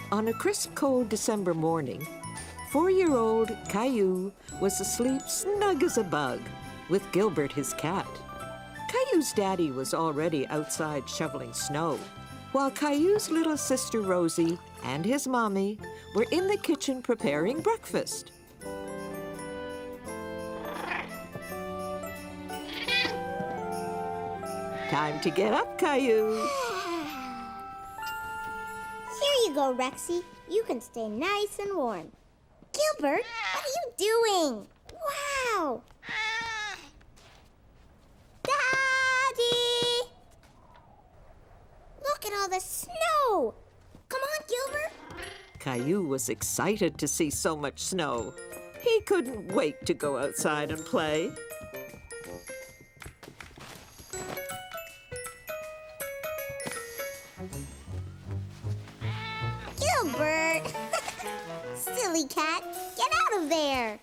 On a crisp, cold December morning, 4-year-old Caillou was asleep snug as a bug with Gilbert, his cat. Caillou's daddy was already outside shoveling snow, while Caillou's little sister Rosie and his mommy were in the kitchen preparing breakfast. Time to get up, Caillou. Here you go, Rexy. You can stay nice and warm. Gilbert, what are you doing? Wow! Daddy! Look at all the snow! Come on, Gilbert! Caillou was excited to see so much snow. He couldn't wait to go outside and play. Gilbert! Silly cat, get out of there!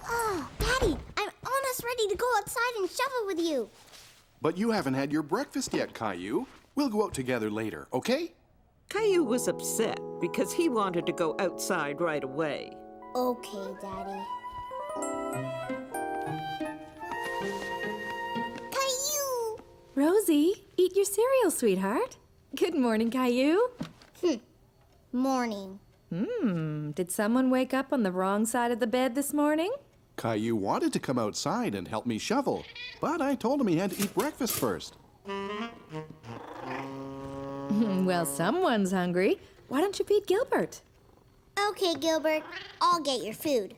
Oh, Daddy, I'm almost ready to go outside and shovel with you. But you haven't had your breakfast yet, Caillou. We'll go out together later, okay? Caillou was upset because he wanted to go outside right away. Okay, Daddy. Caillou! Rosie, eat your cereal, sweetheart. Good morning, Caillou. Morning. Did someone wake up on the wrong side of the bed this morning? Caillou wanted to come outside and help me shovel, but I told him he had to eat breakfast first. Well, someone's hungry. Why don't you feed Gilbert? Okay, Gilbert, I'll get your food.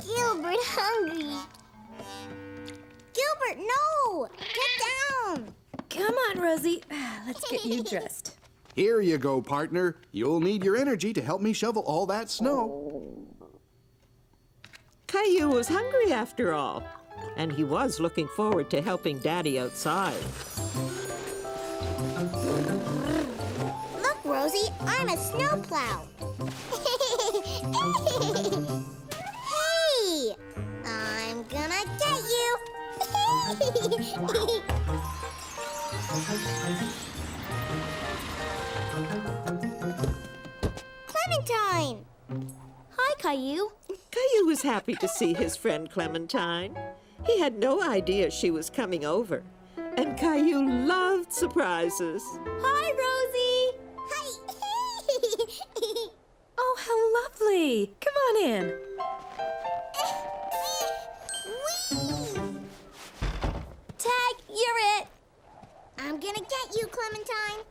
Gilbert hungry. Gilbert, no! Get down! Come on, Rosie. Let's get you dressed. Here you go, partner. You'll need your energy to help me shovel all that snow. Caillou was hungry after all, and he was looking forward to helping Daddy outside. Look, Rosie, I'm a snowplow. Hey! I'm gonna get you. Clementine! Hi, Caillou. Caillou was happy to see his friend Clementine. He had no idea she was coming over, and Caillou loved surprises. Hi, Rosie. Hi. Oh, how lovely. Come on in. Whee! Tag, you're it. I'm gonna get you, Clementine.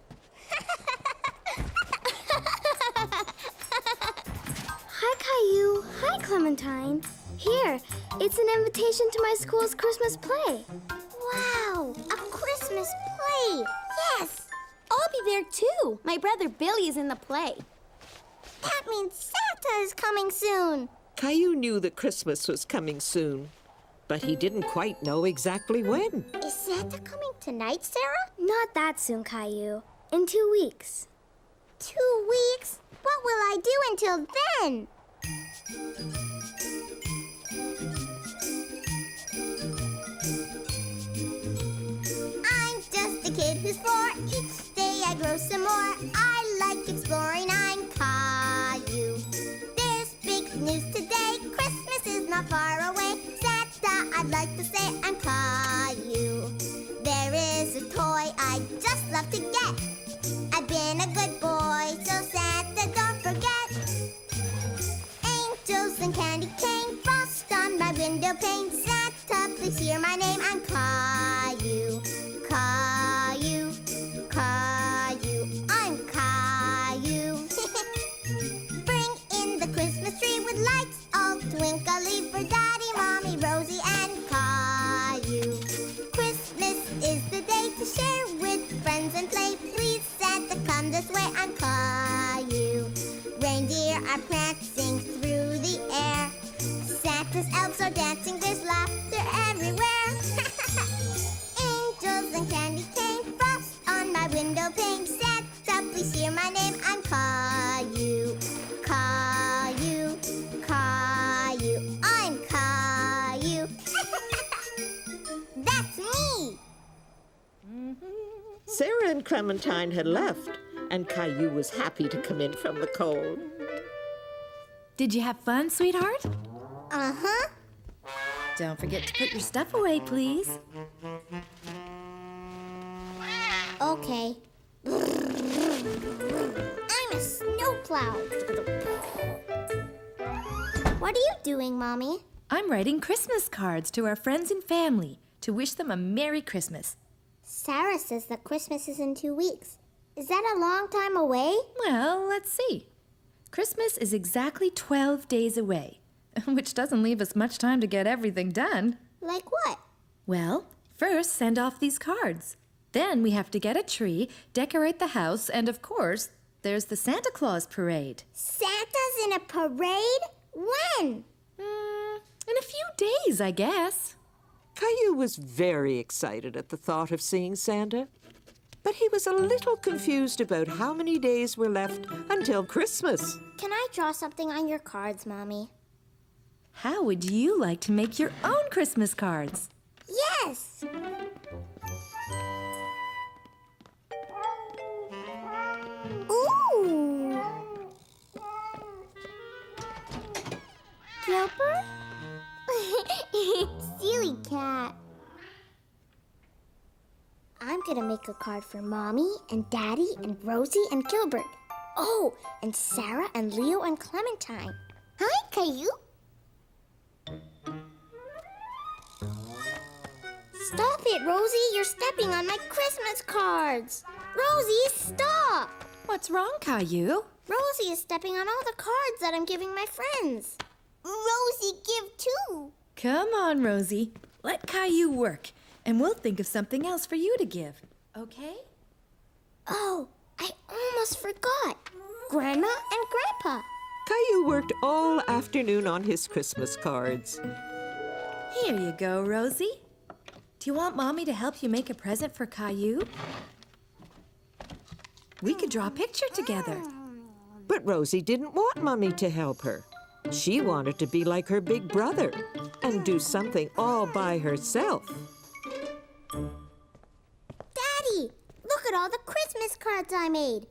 Hi, Caillou. Hi, Clementine. Here, it's an invitation to my school's Christmas play. Wow, a Christmas play. Yes. I'll be there too. My brother Billy is in the play. That means Santa is coming soon. Caillou knew that Christmas was coming soon, but he didn't quite know exactly when. Is Santa coming tonight, Sarah? Not that soon, Caillou. In 2 weeks. 2 weeks? What will I do until then? I'm just a kid who's 4. Each day I grow some more. I like exploring. I'm Caillou. There's big news today. Christmas is not far away. Santa, I'd like to say I'm Caillou. There is a toy I'd just love to get. I've been a good boy, so Santa, don't forget. Angels and candy cane, frost on my window pane. Santa, please hear my name. I'm Caillou. Caillou, Caillou, I'm Caillou. Bring in the Christmas tree with lights all twinkly for Daddy, Mommy, Rosie, and Caillou. Christmas is the day to share with friends and play. Please, Santa, come this way. I'm Caillou. Reindeer are prancing through the air. Santa's elves are dancing. There's laughter everywhere. Angels and candy cane, frost on my window pane. Santa, please hear my name. Clementine had left, and Caillou was happy to come in from the cold. Did you have fun, sweetheart? Uh-huh. Don't forget to put your stuff away, please. Okay. I'm a snowplow. What are you doing, Mommy? I'm writing Christmas cards to our friends and family to wish them a Merry Christmas. Sarah says that Christmas is in 2 weeks. Is that a long time away? Well, let's see. Christmas is exactly 12 days away, which doesn't leave us much time to get everything done. Like what? Well, first send off these cards. Then we have to get a tree, decorate the house, and of course, there's the Santa Claus parade. Santa's in a parade? When? In a few days, I guess. Caillou was very excited at the thought of seeing Santa, but he was a little confused about how many days were left until Christmas. Can I draw something on your cards, Mommy? How would you like to make your own Christmas cards? Yes! Ooh! Gilbert? Silly cat. I'm gonna make a card for Mommy and Daddy and Rosie and Gilbert. Oh, and Sarah and Leo and Clementine. Hi, Caillou. Stop it, Rosie. You're stepping on my Christmas cards. Rosie, stop. What's wrong, Caillou? Rosie is stepping on all the cards that I'm giving my friends. Rosie, give too. Come on, Rosie. Let Caillou work, and we'll think of something else for you to give. Okay? Oh, I almost forgot. Grandma and Grandpa. Caillou worked all afternoon on his Christmas cards. Here you go, Rosie. Do you want Mommy to help you make a present for Caillou? We could draw a picture together. But Rosie didn't want Mummy to help her. She wanted to be like her big brother and do something all by herself. Daddy, look at all the Christmas cards I made.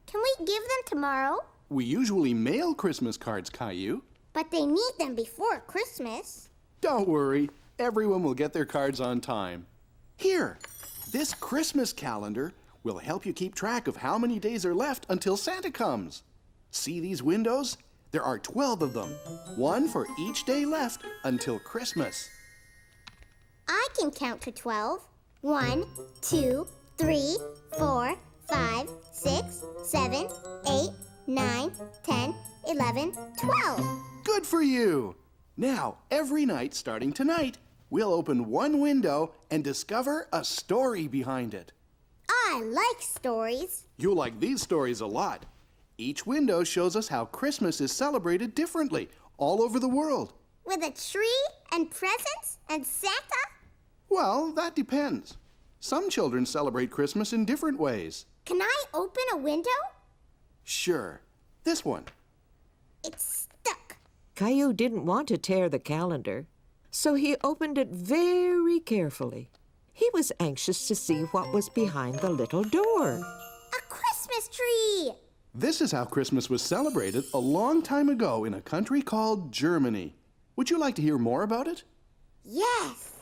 Can we give them tomorrow? We usually mail Christmas cards, Caillou. But they need them before Christmas. Don't worry. Everyone will get their cards on time. Here, this Christmas calendar will help you keep track of how many days are left until Santa comes. See these windows? There are 12 of them, one for each day left until Christmas. I can count to 12. 1, 2, 3, 4, 5, 6, 7, 8, 9, 10, 11, 12. Good for you! Now, every night starting tonight, we'll open one window and discover a story behind it. I like stories. You'll like these stories a lot. Each window shows us how Christmas is celebrated differently all over the world. With a tree and presents and Santa? Well, that depends. Some children celebrate Christmas in different ways. Can I open a window? Sure. This one. It's stuck. Caillou didn't want to tear the calendar, so he opened it very carefully. He was anxious to see what was behind the little door. A Christmas tree! This is how Christmas was celebrated a long time ago in a country called Germany. Would you like to hear more about it? Yes.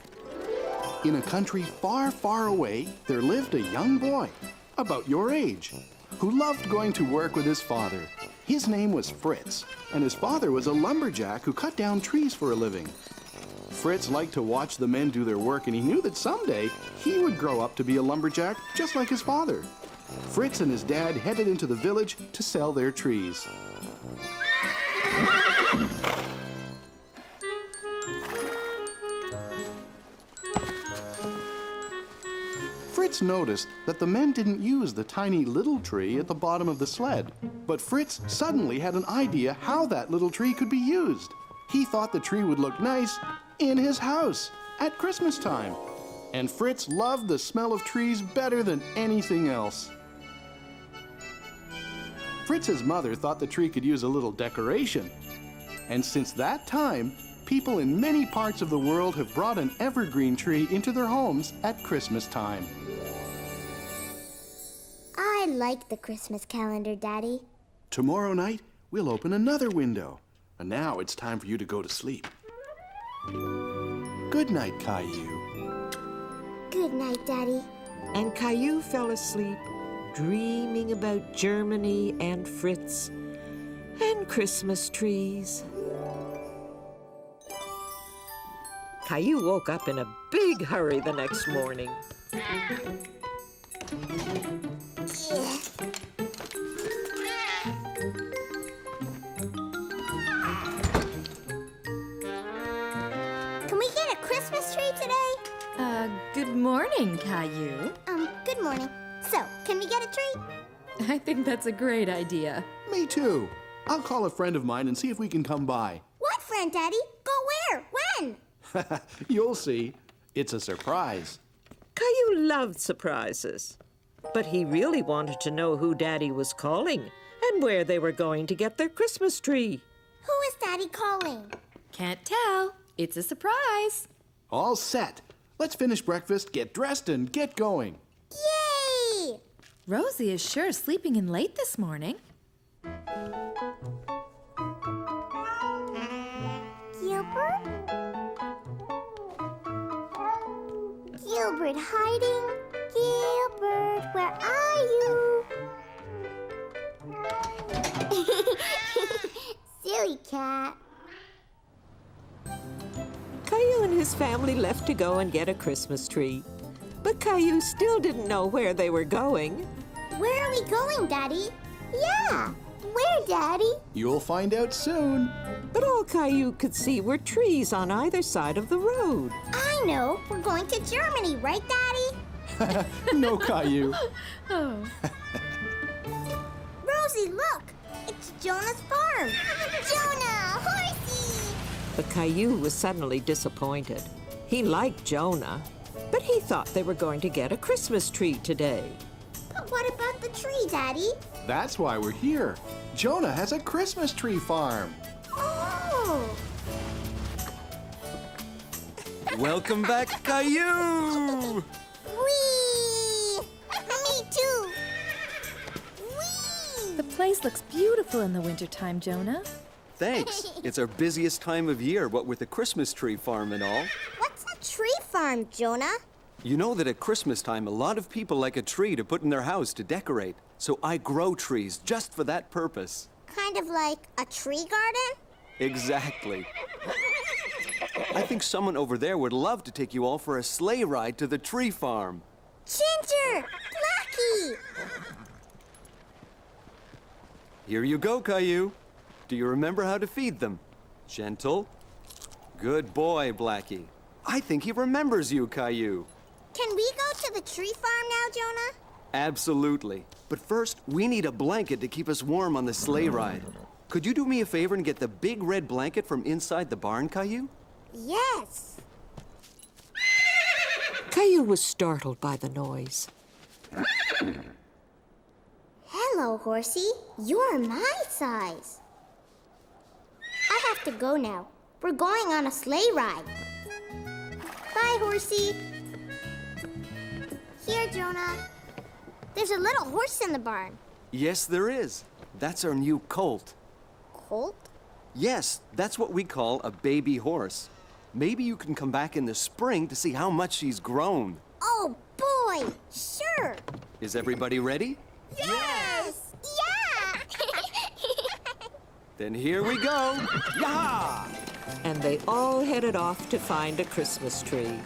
In a country far, far away, there lived a young boy, about your age, who loved going to work with his father. His name was Fritz, and his father was a lumberjack who cut down trees for a living. Fritz liked to watch the men do their work, and he knew that someday he would grow up to be a lumberjack just like his father. Fritz and his dad headed into the village to sell their trees. Fritz noticed that the men didn't use the tiny little tree at the bottom of the sled. But Fritz suddenly had an idea how that little tree could be used. He thought the tree would look nice in his house at Christmas time. And Fritz loved the smell of trees better than anything else. Fritz's mother thought the tree could use a little decoration. And since that time, people in many parts of the world have brought an evergreen tree into their homes at Christmas time. like the Christmas calendar, Daddy. Tomorrow night, we'll open another window. And now it's time for you to go to sleep. Good night, Caillou. Good night, Daddy. And Caillou fell asleep, dreaming about Germany and Fritz and Christmas trees. Caillou woke up in a big hurry the next morning. Can we get a Christmas tree today? Good morning, Caillou. Good morning. So, can we get a tree? I think that's a great idea. Me too. I'll call a friend of mine and see if we can come by. What friend, Daddy? Go where? When? You'll see. It's a surprise. Caillou loved surprises, but he really wanted to know who Daddy was calling and where they were going to get their Christmas tree. Who is Daddy calling? Can't tell. It's a surprise. All set. Let's finish breakfast, get dressed, and get going. Yay! Rosie is sure sleeping in late this morning. Gilbert? Gilbert hiding? Gilbert, where are you? Silly cat. Caillou and his family left to go and get a Christmas tree. But Caillou still didn't know where they were going. Where are we going, Daddy? Yeah, where, Daddy? You'll find out soon. But all Caillou could see were trees on either side of the road. I know. We're going to Germany, right, Daddy? No, Caillou. Oh. Rosie, look! It's Jonah's farm! Jonah! Horsey! But Caillou was suddenly disappointed. He liked Jonah, but he thought they were going to get a Christmas tree today. But what about the tree, Daddy? That's why we're here. Jonah has a Christmas tree farm. Oh! Welcome back, Caillou! Whee! Me too! Whee! The place looks beautiful in the wintertime, Jonah. Thanks. It's our busiest time of year, what with the Christmas tree farm and all. What's a tree farm, Jonah? You know that at Christmas time, a lot of people like a tree to put in their house to decorate. So I grow trees just for that purpose. Kind of like a tree garden? Exactly. I think someone over there would love to take you all for a sleigh ride to the tree farm. Ginger! Blackie! Here you go, Caillou. Do you remember how to feed them? Gentle. Good boy, Blackie. I think he remembers you, Caillou. Can we go to the tree farm now, Jonah? Absolutely. But first, we need a blanket to keep us warm on the sleigh ride. Could you do me a favor and get the big red blanket from inside the barn, Caillou? Yes. Caillou was startled by the noise. Hello, Horsey. You're my size. I have to go now. We're going on a sleigh ride. Bye, Horsey. Here, Jonah. There's a little horse in the barn. Yes, there is. That's our new colt. Colt? Yes, that's what we call a baby horse. Maybe you can come back in the spring to see how much she's grown. Oh, boy. Sure. Is everybody ready? Yes! Yeah! Then here we go. Yaha! And they all headed off to find a Christmas tree.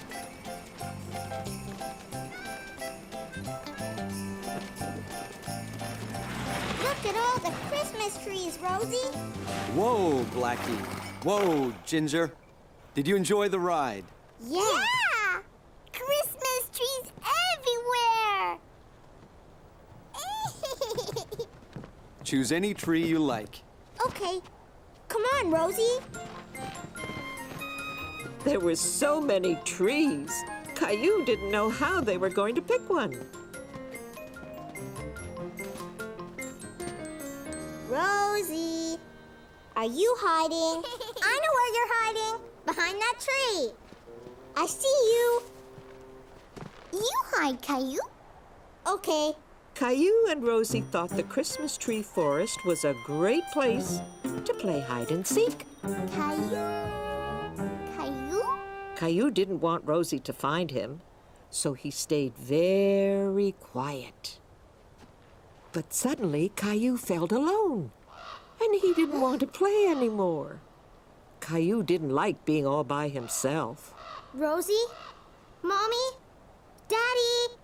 Look at all the Christmas trees, Rosie. Whoa, Blackie. Whoa, Ginger. Did you enjoy the ride? Yeah! Christmas trees everywhere! Choose any tree you like. Okay. Come on, Rosie. There were so many trees. Caillou didn't know how they were going to pick one. Rosie, are you hiding? I know where you're hiding. Behind that tree. I see you. You hide, Caillou. Okay. Caillou and Rosie thought the Christmas tree forest was a great place to play hide and seek. Caillou? Caillou? Caillou didn't want Rosie to find him, so he stayed very quiet. But suddenly, Caillou felt alone, and he didn't want to play anymore. Caillou didn't like being all by himself. Rosie? Mommy? Daddy?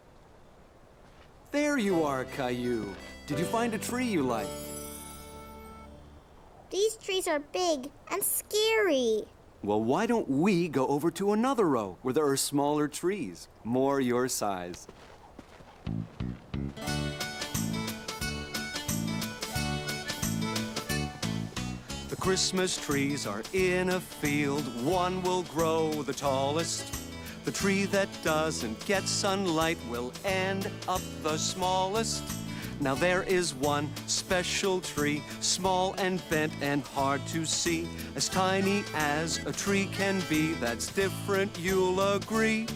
There you are, Caillou. Did you find a tree you like? These trees are big and scary. Well, why don't we go over to another row where there are smaller trees, more your size? The Christmas trees are in a field. One will grow the tallest. The tree that doesn't get sunlight will end up the smallest. Now there is one special tree, small and bent and hard to see, as tiny as a tree can be. That's different, you'll agree.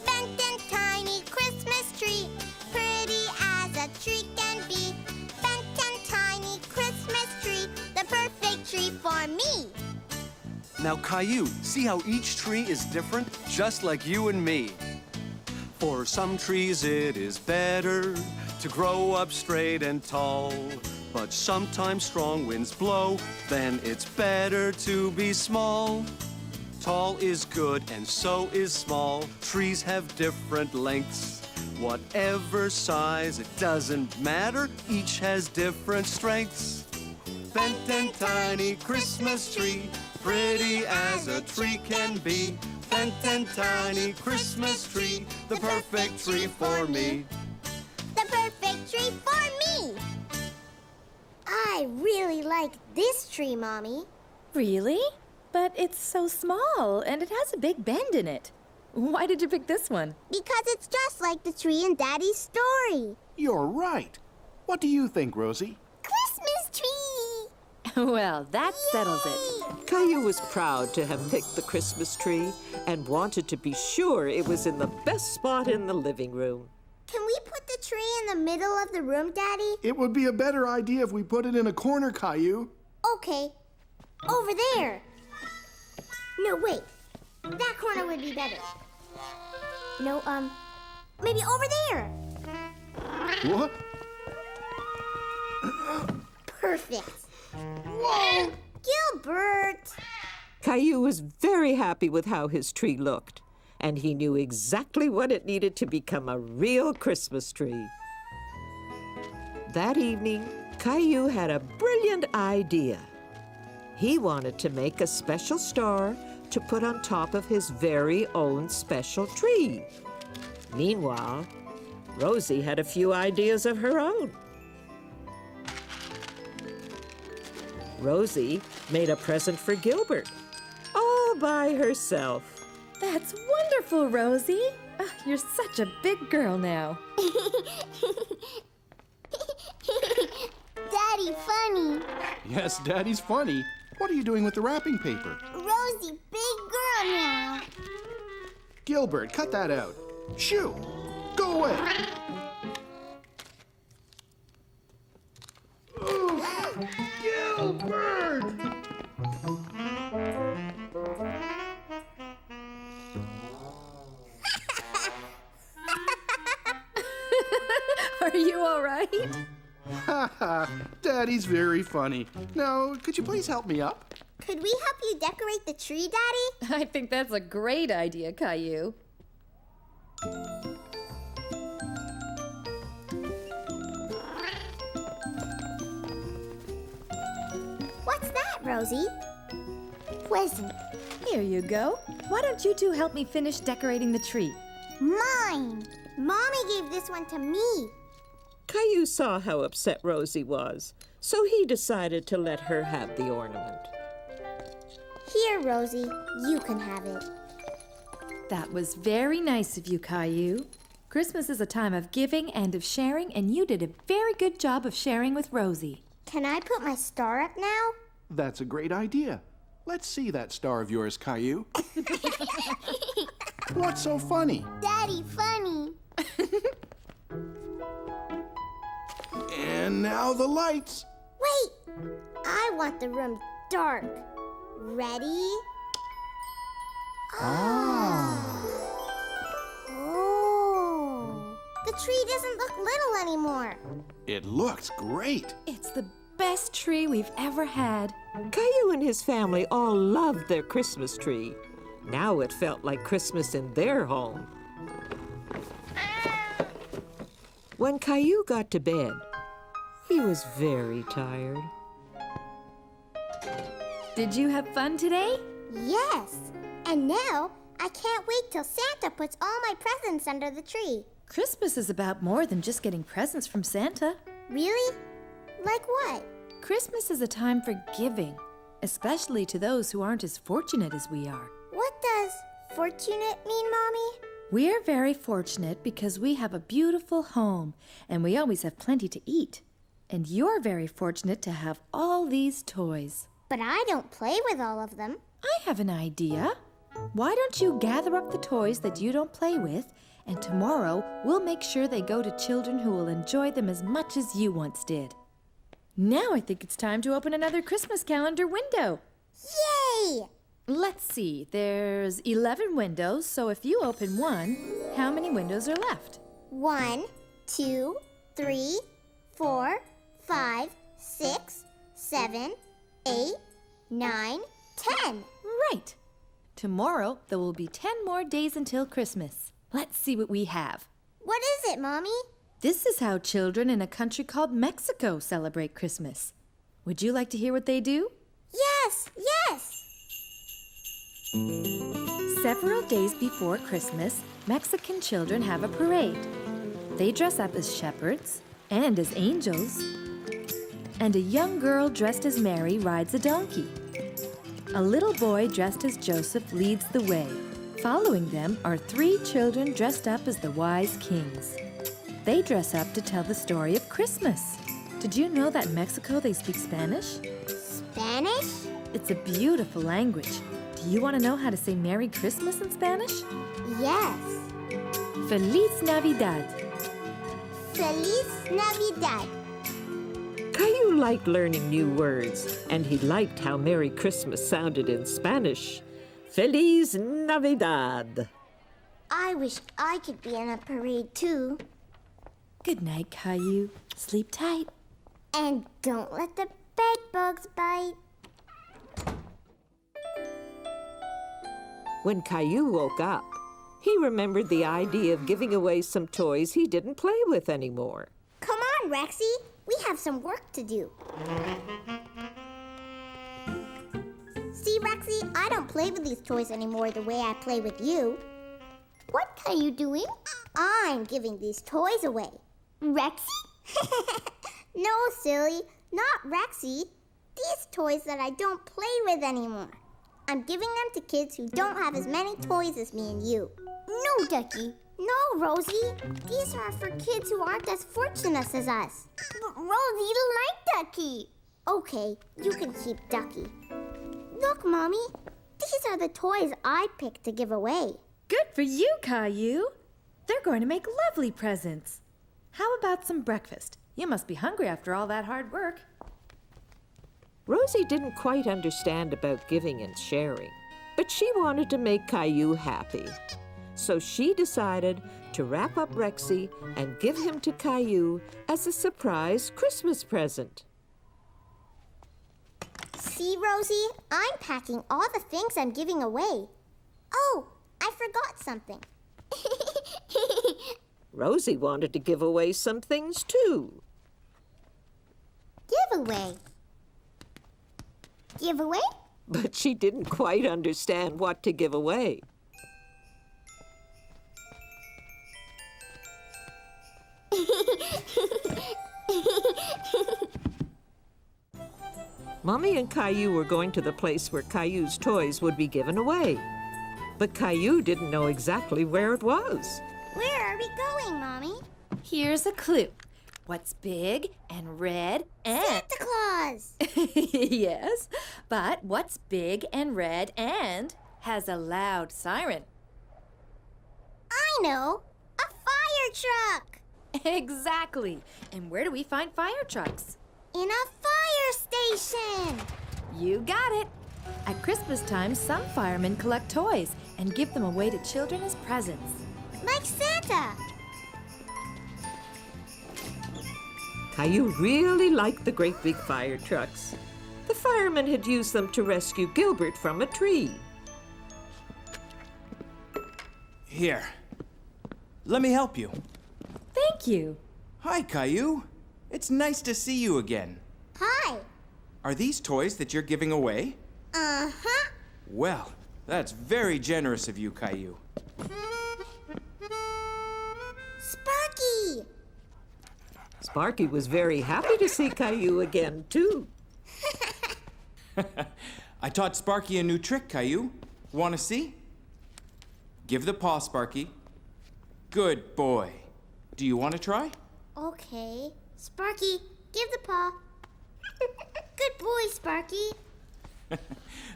Bent and tiny Christmas tree, pretty as a tree can be. Bent and tiny Christmas tree, the perfect tree for me. Now, Caillou, see how each tree is different, just like you and me. For some trees it is better to grow up straight and tall, but sometimes strong winds blow, then it's better to be small. Tall is good and so is small. Trees have different lengths. Whatever size, it doesn't matter, each has different strengths. Bent and tiny Christmas tree, pretty as a tree can be. Bent and tiny Christmas tree, the perfect tree for me. The perfect tree for me. I really like this tree, Mommy. Really? But it's so small and it has a big bend in it. Why did you pick this one? Because it's just like the tree in Daddy's story. You're right. What do you think, Rosie? Christmas tree! Well, that settles it. Caillou was proud to have picked the Christmas tree and wanted to be sure it was in the best spot in the living room. Can we put the tree in the middle of the room, Daddy? It would be a better idea if we put it in a corner, Caillou. Okay. Over there. No, wait. That corner would be better. No, maybe over there. What? Perfect. Whoa! Gilbert! Caillou was very happy with how his tree looked, and he knew exactly what it needed to become a real Christmas tree. That evening, Caillou had a brilliant idea. He wanted to make a special star to put on top of his very own special tree. Meanwhile, Rosie had a few ideas of her own. Rosie made a present for Gilbert, all by herself. That's wonderful, Rosie. You're such a big girl now. Daddy, funny. Yes, Daddy's funny. What are you doing with the wrapping paper? Rosie, big girl now. Gilbert, cut that out. Shoo! Go away! Ooh, Gilbert! Are you all right? Ha ha! Daddy's very funny. Now, could you please help me up? Could we help you decorate the tree, Daddy? I think that's a great idea, Caillou. What's that, Rosie? Present. Here you go. Why don't you two help me finish decorating the tree? Mine. Mommy gave this one to me. Caillou saw how upset Rosie was, so he decided to let her have the ornament. Here, Rosie, you can have it. That was very nice of you, Caillou. Christmas is a time of giving and of sharing, and you did a very good job of sharing with Rosie. Can I put my star up now? That's a great idea. Let's see that star of yours, Caillou. What's so funny? Daddy, funny. And now the lights. Wait! I want the room dark. Ready? Oh. The tree doesn't look little anymore. It looks great. It's the best tree we've ever had. Caillou and his family all loved their Christmas tree. Now it felt like Christmas in their home. When Caillou got to bed, he was very tired. Did you have fun today? Yes. And now I can't wait till Santa puts all my presents under the tree. Christmas is about more than just getting presents from Santa. Really? Like what? Christmas is a time for giving, especially to those who aren't as fortunate as we are. What does fortunate mean, Mommy? We're very fortunate because we have a beautiful home and we always have plenty to eat. And you're very fortunate to have all these toys. But I don't play with all of them. I have an idea. Why don't you gather up the toys that you don't play with, and tomorrow we'll make sure they go to children who will enjoy them as much as you once did. Now I think it's time to open another Christmas calendar window. Yay! Let's see, there's 11 windows, so if you open one, how many windows are left? 1, 2, 3, 4, 5, 6, 7, 8, 9, 10. Right. Tomorrow, there will be 10 more days until Christmas. Let's see what we have. What is it, Mommy? This is how children in a country called Mexico celebrate Christmas. Would you like to hear what they do? Yes, yes! Several days before Christmas, Mexican children have a parade. They dress up as shepherds and as angels. And a young girl dressed as Mary rides a donkey. A little boy dressed as Joseph leads the way. Following them are 3 children dressed up as the wise kings. They dress up to tell the story of Christmas. Did you know that in Mexico they speak Spanish? Spanish? It's a beautiful language. Do you want to know how to say Merry Christmas in Spanish? Yes. Feliz Navidad. Feliz Navidad. Caillou liked learning new words, and he liked how Merry Christmas sounded in Spanish. Feliz Navidad. I wish I could be in a parade too. Good night, Caillou. Sleep tight. And don't let the bed bugs bite. When Caillou woke up, he remembered the idea of giving away some toys he didn't play with anymore. Come on, Rexy. We have some work to do. See, Rexy, I don't play with these toys anymore the way I play with you. What are you doing? I'm giving these toys away. Rexy? No, silly, not Rexy. These toys that I don't play with anymore. I'm giving them to kids who don't have as many toys as me and you. No, Ducky. No, Rosie. These are for kids who aren't as fortunate as us. But Rosie, you don't like Ducky. Okay, you can keep Ducky. Look, Mommy. These are the toys I picked to give away. Good for you, Caillou. They're going to make lovely presents. How about some breakfast? You must be hungry after all that hard work. Rosie didn't quite understand about giving and sharing, but she wanted to make Caillou happy. So she decided to wrap up Rexy and give him to Caillou as a surprise Christmas present. See, Rosie? I'm packing all the things I'm giving away. Oh, I forgot something. Rosie wanted to give away some things too. Giveaway. Giveaway? But she didn't quite understand what to give away. Mommy and Caillou were going to the place where Caillou's toys would be given away. But Caillou didn't know exactly where it was. Where are we going, Mommy? Here's a clue. What's big and red and... Santa Claus! Yes, but what's big and red and has a loud siren? I know! A fire truck! Exactly. And where do we find fire trucks? In a fire station. You got it. At Christmas time, some firemen collect toys and give them away to children as presents. Like Santa. Caillou really liked the great big fire trucks. The firemen had used them to rescue Gilbert from a tree. Here. Let me help you. Thank you. Hi, Caillou. It's nice to see you again. Hi. Are these toys that you're giving away? Uh-huh. Well, that's very generous of you, Caillou. Sparky. Sparky was very happy to see Caillou again, too. I taught Sparky a new trick, Caillou. Want to see? Give the paw, Sparky. Good boy. Do you want to try? Okay. Sparky, give the paw. Good boy, Sparky.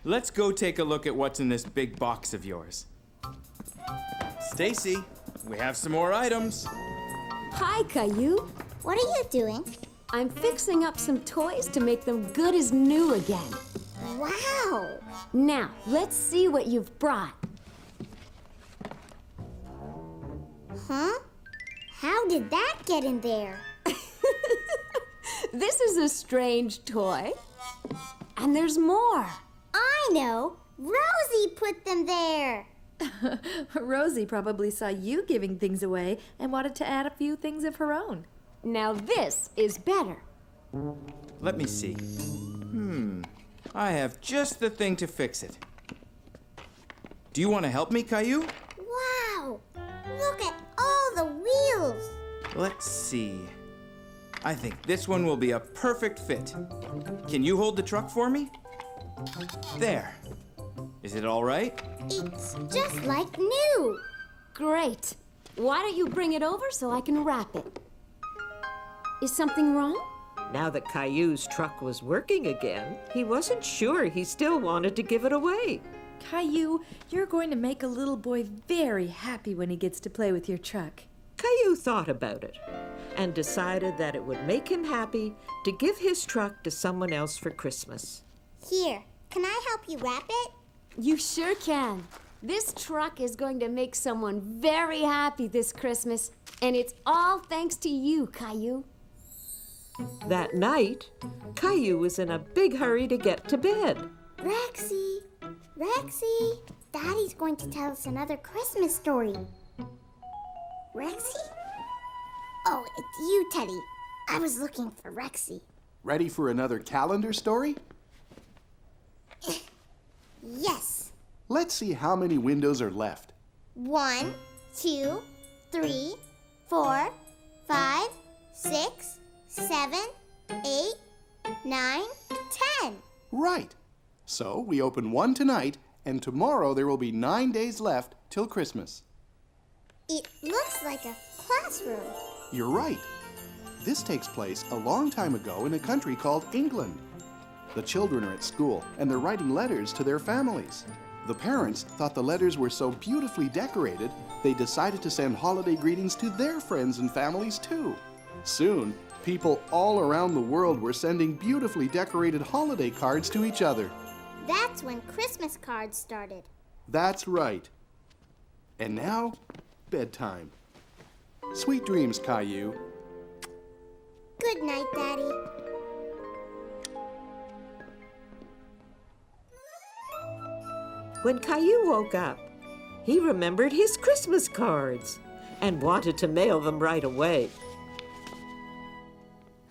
Let's go take a look at what's in this big box of yours. Stacy, we have some more items. Hi, Caillou. What are you doing? I'm fixing up some toys to make them good as new again. Wow. Now, let's see what you've brought. Huh? How did that get in there? This is a strange toy. And there's more. I know. Rosie put them there. Rosie probably saw you giving things away and wanted to add a few things of her own. Now this is better. Let me see. I have just the thing to fix it. Do you want to help me, Caillou? Wow. Look at all the wheels. Let's see. I think this one will be a perfect fit. Can you hold the truck for me? There. Is it all right? It's just like new. Great. Why don't you bring it over so I can wrap it? Is something wrong? Now that Caillou's truck was working again, he wasn't sure he still wanted to give it away. Caillou, you're going to make a little boy very happy when he gets to play with your truck. Caillou thought about it and decided that it would make him happy to give his truck to someone else for Christmas. Here, can I help you wrap it? You sure can. This truck is going to make someone very happy this Christmas, and it's all thanks to you, Caillou. That night, Caillou was in a big hurry to get to bed. Rexy, Rexy, Daddy's going to tell us another Christmas story. Rexy? Oh, it's you, Teddy. I was looking for Rexy. Ready for another calendar story? Yes. Let's see how many windows are left. 1, 2, 3, 4, 5, 6, 7, 8, 9, 10. Right. So we open one tonight, and tomorrow there will be 9 days left till Christmas. It looks like a classroom. You're right. This takes place a long time ago in a country called England. The children are at school, and they're writing letters to their families. The parents thought the letters were so beautifully decorated, they decided to send holiday greetings to their friends and families too. Soon, people all around the world were sending beautifully decorated holiday cards to each other. That's when Christmas cards started. That's right. And now, bedtime. Sweet dreams, Caillou. Good night, Daddy. When Caillou woke up, he remembered his Christmas cards and wanted to mail them right away.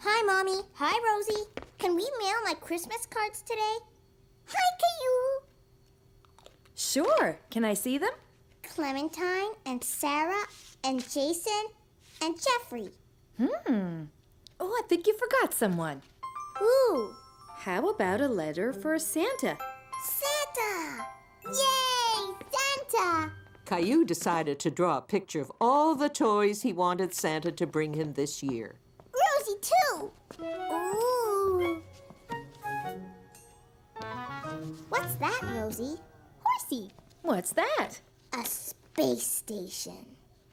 Hi, Mommy. Hi, Rosie. Can we mail my Christmas cards today? Hi, Caillou. Sure. Can I see them? Clementine and Sarah and Jason and Jeffrey. Oh, I think you forgot someone. Ooh, How about a letter for Santa? Santa! Yay, Santa! Caillou decided to draw a picture of all the toys he wanted Santa to bring him this year. Rosie, too. Ooh. What's that, Rosie? Horsey. What's that? A space station.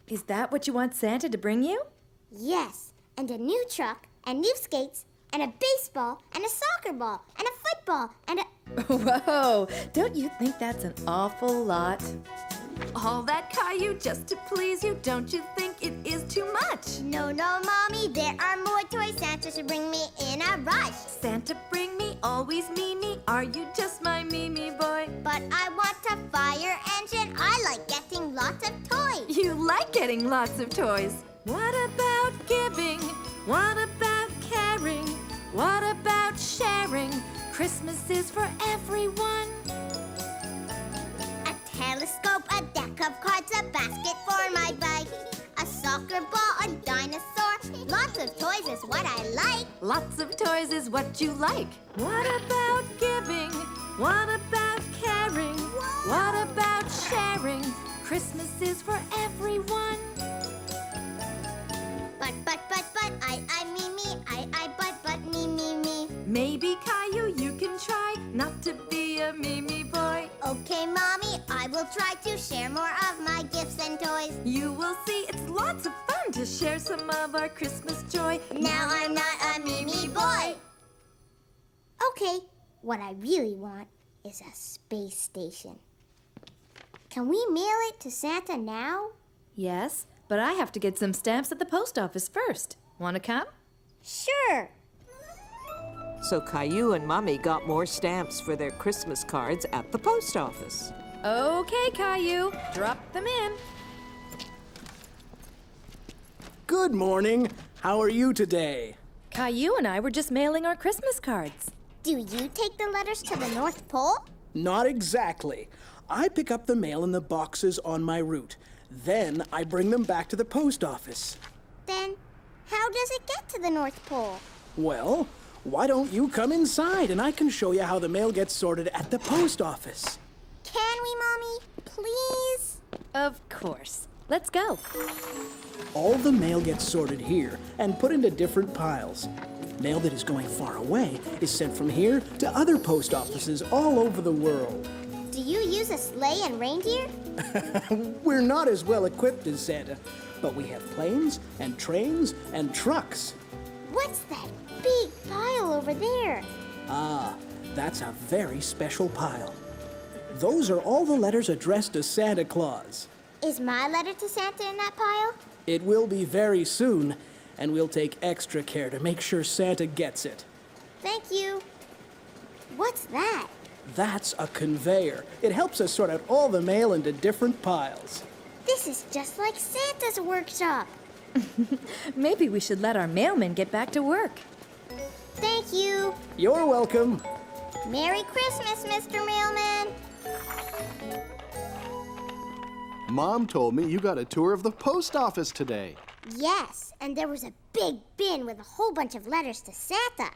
Is that what you want Santa to bring you? Yes, and a new truck, and new skates, and a baseball, and a soccer ball, and a football, and a... Whoa! Don't you think that's an awful lot? All that, Caillou, just to please you. Don't you think it is too much? No, Mommy, there are more toys. Santa should bring me in a rush. Santa, bring me, always me. Are you just my me boy? But I want a fire engine. I like getting lots of toys. You like getting lots of toys. What about giving? What about caring? What about sharing? Christmas is for everyone. A telescope, a deck of cards, a basket for my bike, a soccer ball, a dinosaur. Lots of toys is what I like. Lots of toys is what you like. What about giving? What about caring? What about sharing? Christmas is for everyone. But, me. Maybe, Caillou, you can try not to be a me boy. Okay, Mommy, I will try to share more of my gifts and toys. You will see it's lots of fun to share some of our Christmas joy. Now I'm not a me boy. Okay, what I really want is a space station. Can we mail it to Santa now? Yes, but I have to get some stamps at the post office first. Want to come? Sure. So Caillou and Mommy got more stamps for their Christmas cards at the post office. Okay, Caillou, drop them in. Good morning. How are you today? Caillou and I were just mailing our Christmas cards. Do you take the letters to the North Pole? Not exactly. I pick up the mail in the boxes on my route. Then I bring them back to the post office. Then how does it get to the North Pole? Well, why don't you come inside and I can show you how the mail gets sorted at the post office. Can we, Mommy? Please? Of course. Let's go. All the mail gets sorted here and put into different piles. Mail that is going far away is sent from here to other post offices all over the world. Do you use a sleigh and reindeer? We're not as well equipped as Santa, but we have planes and trains and trucks. What's that big pile over there? Ah, that's a very special pile. Those are all the letters addressed to Santa Claus. Is my letter to Santa in that pile? It will be very soon, and we'll take extra care to make sure Santa gets it. Thank you. What's that? That's a conveyor. It helps us sort out all the mail into different piles. This is just like Santa's workshop. Maybe we should let our mailman get back to work. Thank you. You're welcome. Merry Christmas, Mr. Mailman. Mom told me you got a tour of the post office today. Yes, and there was a big bin with a whole bunch of letters to Santa.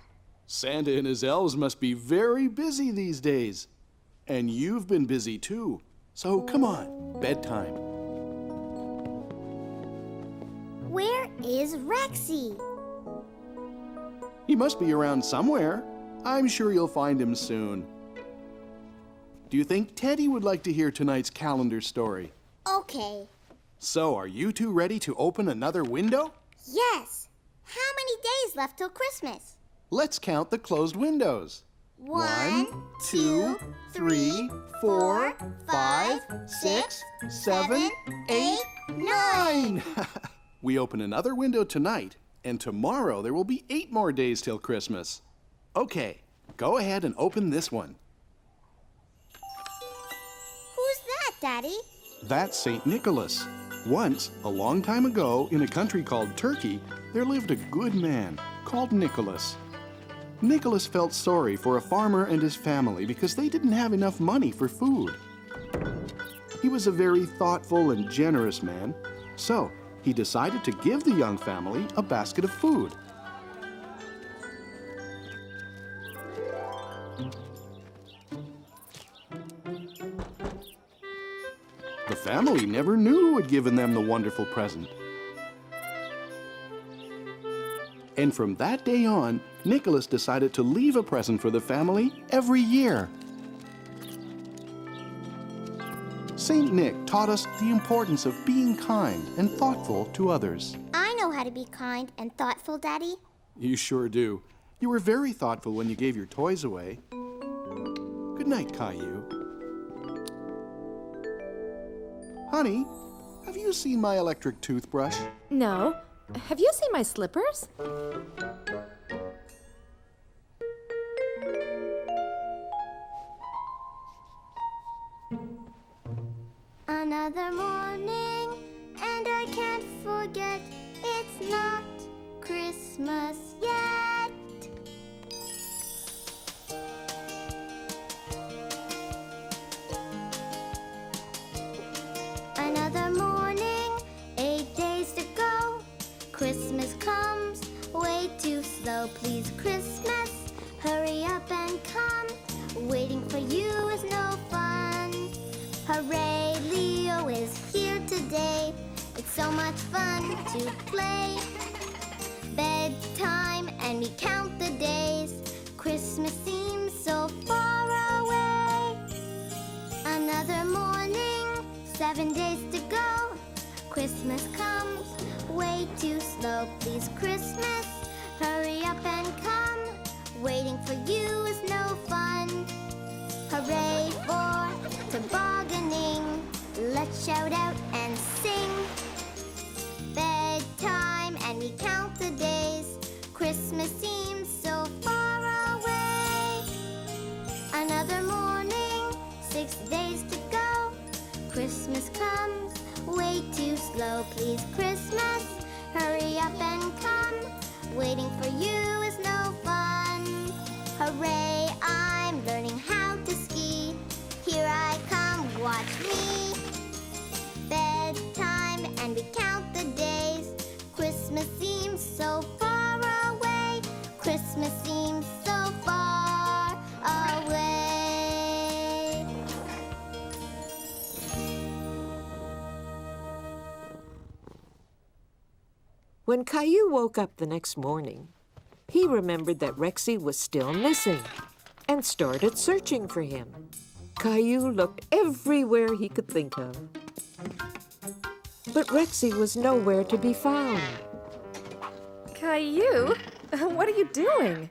Santa and his elves must be very busy these days. And you've been busy too. So come on, bedtime. Where is Rexy? He must be around somewhere. I'm sure you'll find him soon. Do you think Teddy would like to hear tonight's calendar story? Okay. So, are you two ready to open another window? Yes. How many days left till Christmas? Let's count the closed windows. 1, 2, 3, 4, 5, 6, 7, 8, 9. We open another window tonight, and tomorrow there will be 8 more days till Christmas. Okay, go ahead and open this one. Who's that, Daddy? That's St. Nicholas. Once, a long time ago, in a country called Turkey, there lived a good man called Nicholas. Nicholas felt sorry for a farmer and his family because they didn't have enough money for food. He was a very thoughtful and generous man, so he decided to give the young family a basket of food. The family never knew who had given them the wonderful present. And from that day on, Nicholas decided to leave a present for the family every year. Saint Nick taught us the importance of being kind and thoughtful to others. I know how to be kind and thoughtful, Daddy? You sure do. You were very thoughtful when you gave your toys away. Good night, Caillou. Honey, have you seen my electric toothbrush? No. Have you seen my slippers? Another morning, and I can't forget it's not Christmas yet. Another morning, 8 days to go. Christmas comes way too slow. Please, Christmas, hurry up and come. Waiting for you is no fun. Hooray, Leo is here today. It's so much fun to play. Bedtime and we count the days. Christmas seems so far away. Another morning, 7 days to go. Christmas comes way too slow. Please, Christmas, hurry up and come. Waiting for you is no fun. Hooray for tobogganing. Let's shout out and sing. Bedtime and we count the days. Christmas seems so far away. Another morning, 6 days to go. Christmas comes way too slow. Please, Christmas, hurry up and come. Waiting for you is no fun. Hooray, I'm learning how to ski. Here I come, watch me. Bedtime and we count the days. Christmas seems so far away. Christmas seems so far away. When Caillou woke up the next morning, he remembered that Rexy was still missing and started searching for him. Caillou looked everywhere he could think of. But Rexy was nowhere to be found. Caillou, what are you doing?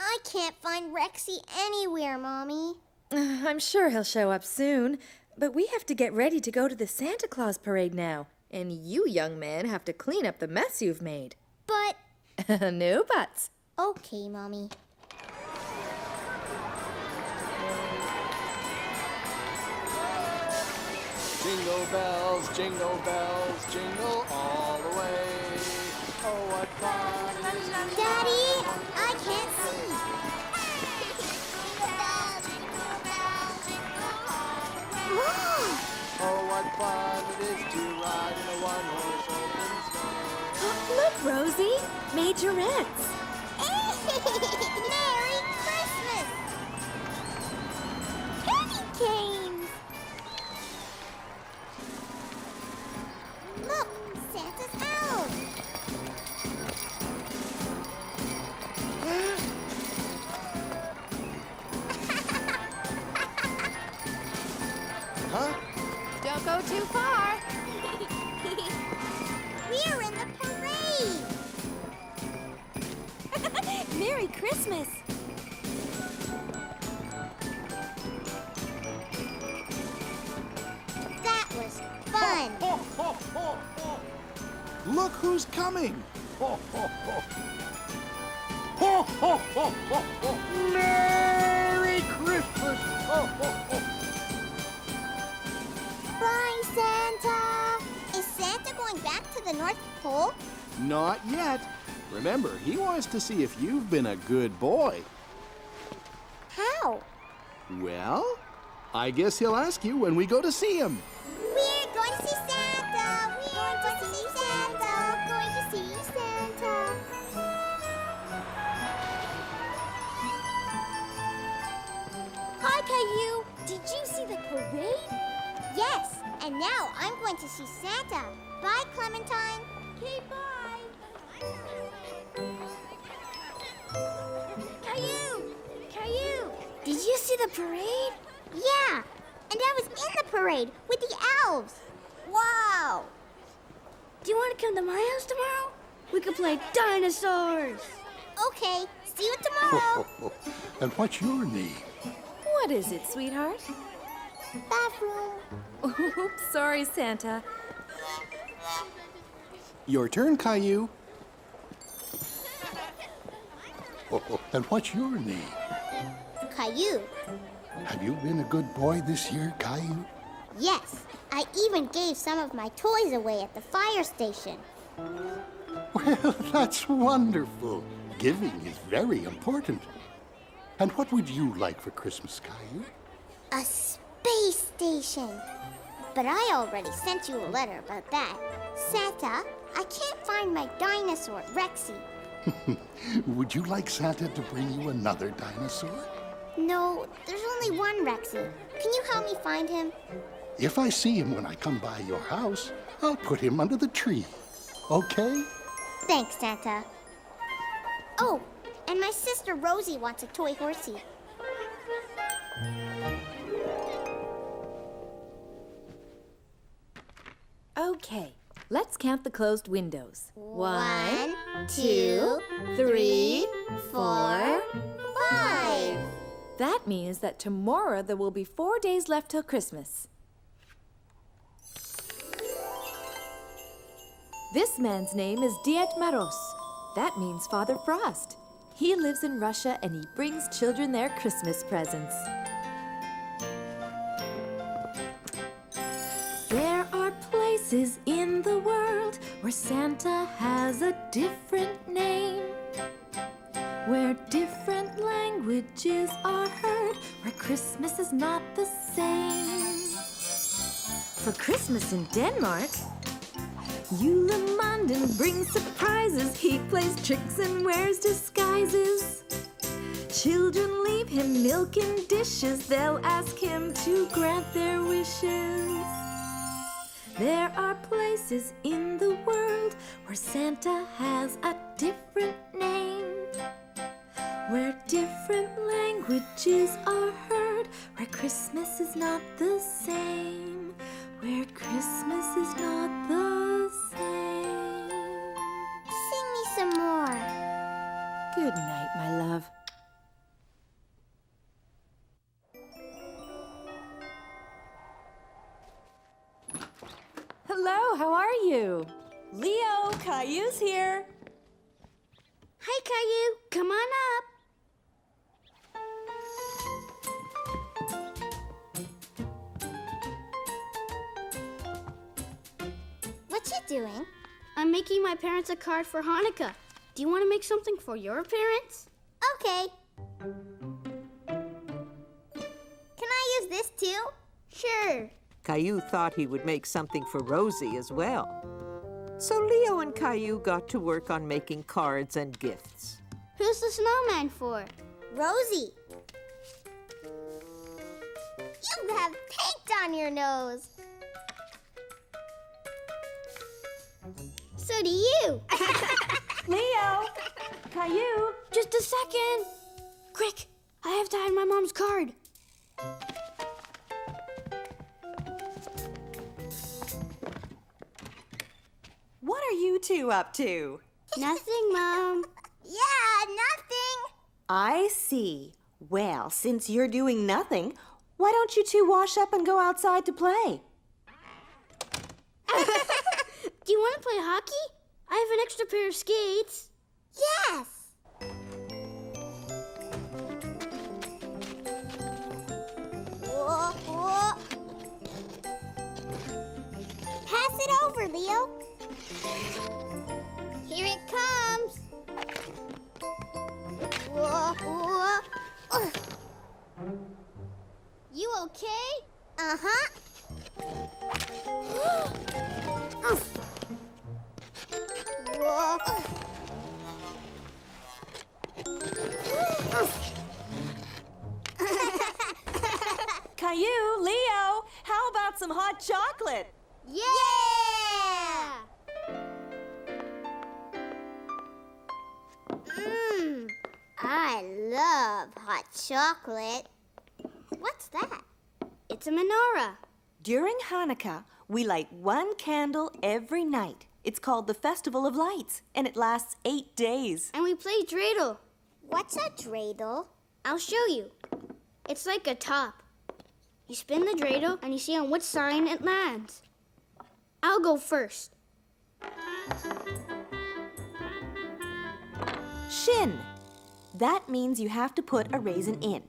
I can't find Rexy anywhere, Mommy. I'm sure he'll show up soon, but we have to get ready to go to the Santa Claus parade now. And you, young man, have to clean up the mess you've made. But... No buts. Okay, Mommy. Jingle bells, jingle all the way. Oh, what fun! Daddy, I can't see. Whoa! Oh, what fun it is to ride in a one-horse open sleigh. Look, Rosie, majorettes. Merry Christmas! Candy canes! Look, Santa's house! Huh? Don't go too far. We're in the parade! Merry Christmas. That was fun! Look who's coming! Merry Christmas! Bye, Santa! Is Santa going back to the North Pole? Not yet. Remember, he wants to see if you've been a good boy. How? Well, I guess he'll ask you when we go to see him. We're going to see Santa! We're going to see Santa! Going to see Santa! Hi, Caillou! Did you see the parade? Yes, and now I'm going to see Santa. Bye, Clementine. Okay, bye. Caillou! Caillou! Did you see the parade? Yeah, and I was in the parade with the elves. Wow! do you want to come to my house tomorrow? We could play dinosaurs. Okay, see you tomorrow. And what's your name? What is it, sweetheart? Bathroom. Oops, sorry, Santa. Your turn, Caillou. And what's your name? Caillou. Have you been a good boy this year, Caillou? Yes, I even gave some of my toys away at the fire station. Well, that's wonderful. Giving is very important. And what would you like for Christmas, Caillou? A space station. But I already sent you a letter about that. Santa, I can't find my dinosaur, Rexy. Would you like Santa to bring you another dinosaur? No, there's only one Rexy. Can you help me find him? If I see him when I come by your house, I'll put him under the tree. Okay? Thanks, Santa. Oh, and my sister Rosie wants a toy horsey. Okay, let's count the closed windows. 1, 2, 3, 4, 5. That means that tomorrow there will be 4 days left till Christmas. This man's name is Diet Maros. That means Father Frost. He lives in Russia and he brings children their Christmas presents. There are places in the world where Santa has a different name, where different languages are heard, where Christmas is not the same. For Christmas in Denmark, Julemanden brings surprises. He plays tricks and wears disguises. Children leave him milk in dishes. They'll ask him to grant their wishes. There are places in the world where Santa has a different name, where different languages are heard, where Christmas is not the same, where Christmas is not the same. Sing me some more. Good night, my love. Hello, how are you? Leo, Caillou's here. Hi, Caillou. Come on up. What you doing? I'm making my parents a card for Hanukkah. Do you want to make something for your parents? Okay. Can I use this too? Sure. Caillou thought he would make something for Rosie as well. So Leo and Caillou got to work on making cards and gifts. Who's the snowman for? Rosie. You have paint on your nose. So do you. Leo! Caillou! Just a second. Quick, I have to hide my mom's card. What are you two up to? Nothing, Mom. Yeah, nothing. I see. Well, since you're doing nothing, why don't you two wash up and go outside to play? Do you want to play hockey? I have an extra pair of skates. Yes. Whoa, whoa. Pass it over, Leo. Here it comes. Whoa, whoa. Ugh. You okay? Uh-huh. Whoa. Caillou, Leo, how about some hot chocolate? Yeah! I love hot chocolate. What's that? It's a menorah. During Hanukkah, we light one candle every night. It's called the Festival of Lights, and it lasts 8 days. And we play dreidel. What's a dreidel? I'll show you. It's like a top. You spin the dreidel and you see on which sign it lands. I'll go first. Shin. That means you have to put a raisin in.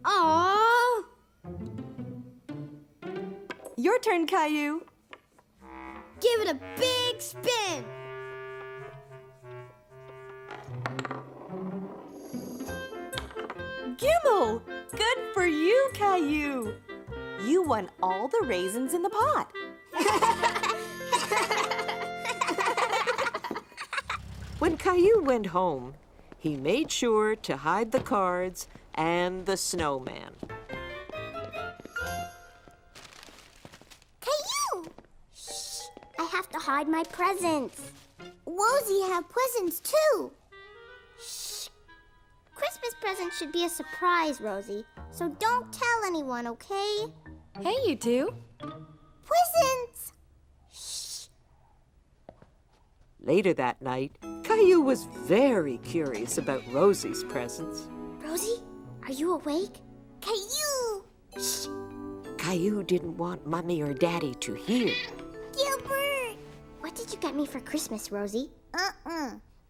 Aww! Your turn, Caillou. Give it a big spin. Gimel! Good for you, Caillou. You won all the raisins in the pot. When Caillou went home, he made sure to hide the cards and the snowman. Caillou! Shh! I have to hide my presents. Rosie have presents too. Shh! Christmas presents should be a surprise, Rosie. So don't tell anyone, okay? Hey, you two. Presents! Shh! Later that night, Caillou was very curious about Rosie's presents. Rosie, are you awake? Caillou! Shh! Caillou didn't want Mommy or Daddy to hear. Gilbert! What did you get me for Christmas, Rosie?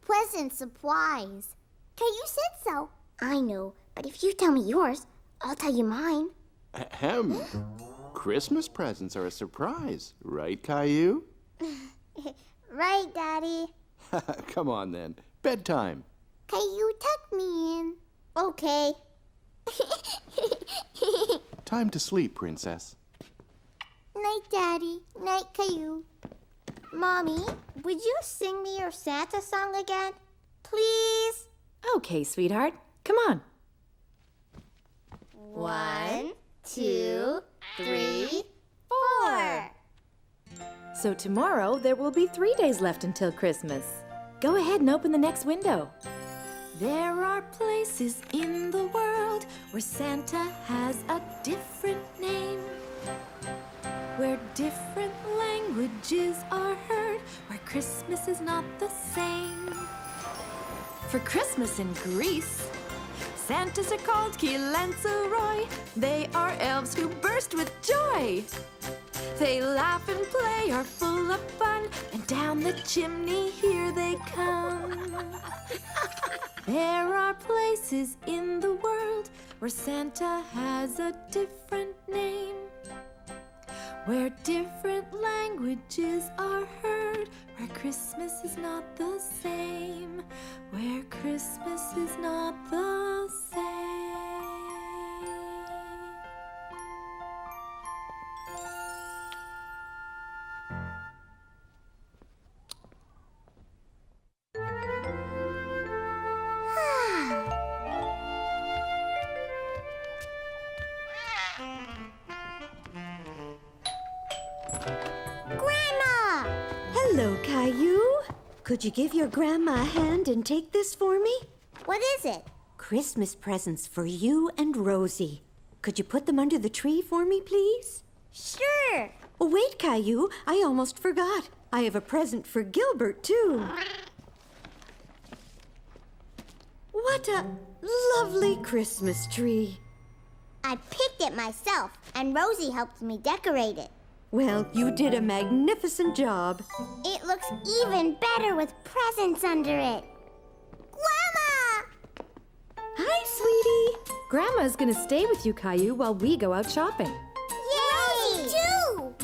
Present surprise. Caillou said so. I know, but if you tell me yours, I'll tell you mine. Ahem. Christmas presents are a surprise, right, Caillou? Right, Daddy. Come on then. Bedtime. Caillou, tuck me in. Okay. Time to sleep, Princess. Night, Daddy. Night, Caillou. Mommy, would you sing me your Santa song again? Please? Okay, sweetheart. Come on. 1, 2, 3, 4. So tomorrow there will be 3 days left until Christmas. Go ahead and open the next window. There are places in the world where Santa has a different name, where different languages are heard, where Christmas is not the same. For Christmas in Greece, Santas are called Caillou and Santa. They are elves who burst with joy. They laugh and play, are full of fun, and down the chimney here they come. There are places in the world where Santa has a different name, where different languages are heard, where Christmas is not the same, where Christmas is not the same. Grandma! Hello, Caillou. Could you give your grandma a hand and take this for me? What is it? Christmas presents for you and Rosie. Could you put them under the tree for me, please? Sure. Oh, wait, Caillou. I almost forgot. I have a present for Gilbert, too. What a lovely Christmas tree. I picked it myself, and Rosie helped me decorate it. Well, you did a magnificent job. It looks even better with presents under it. Grandma! Hi, sweetie. Grandma's gonna stay with you, Caillou, while we go out shopping. Yay! Rosie, too!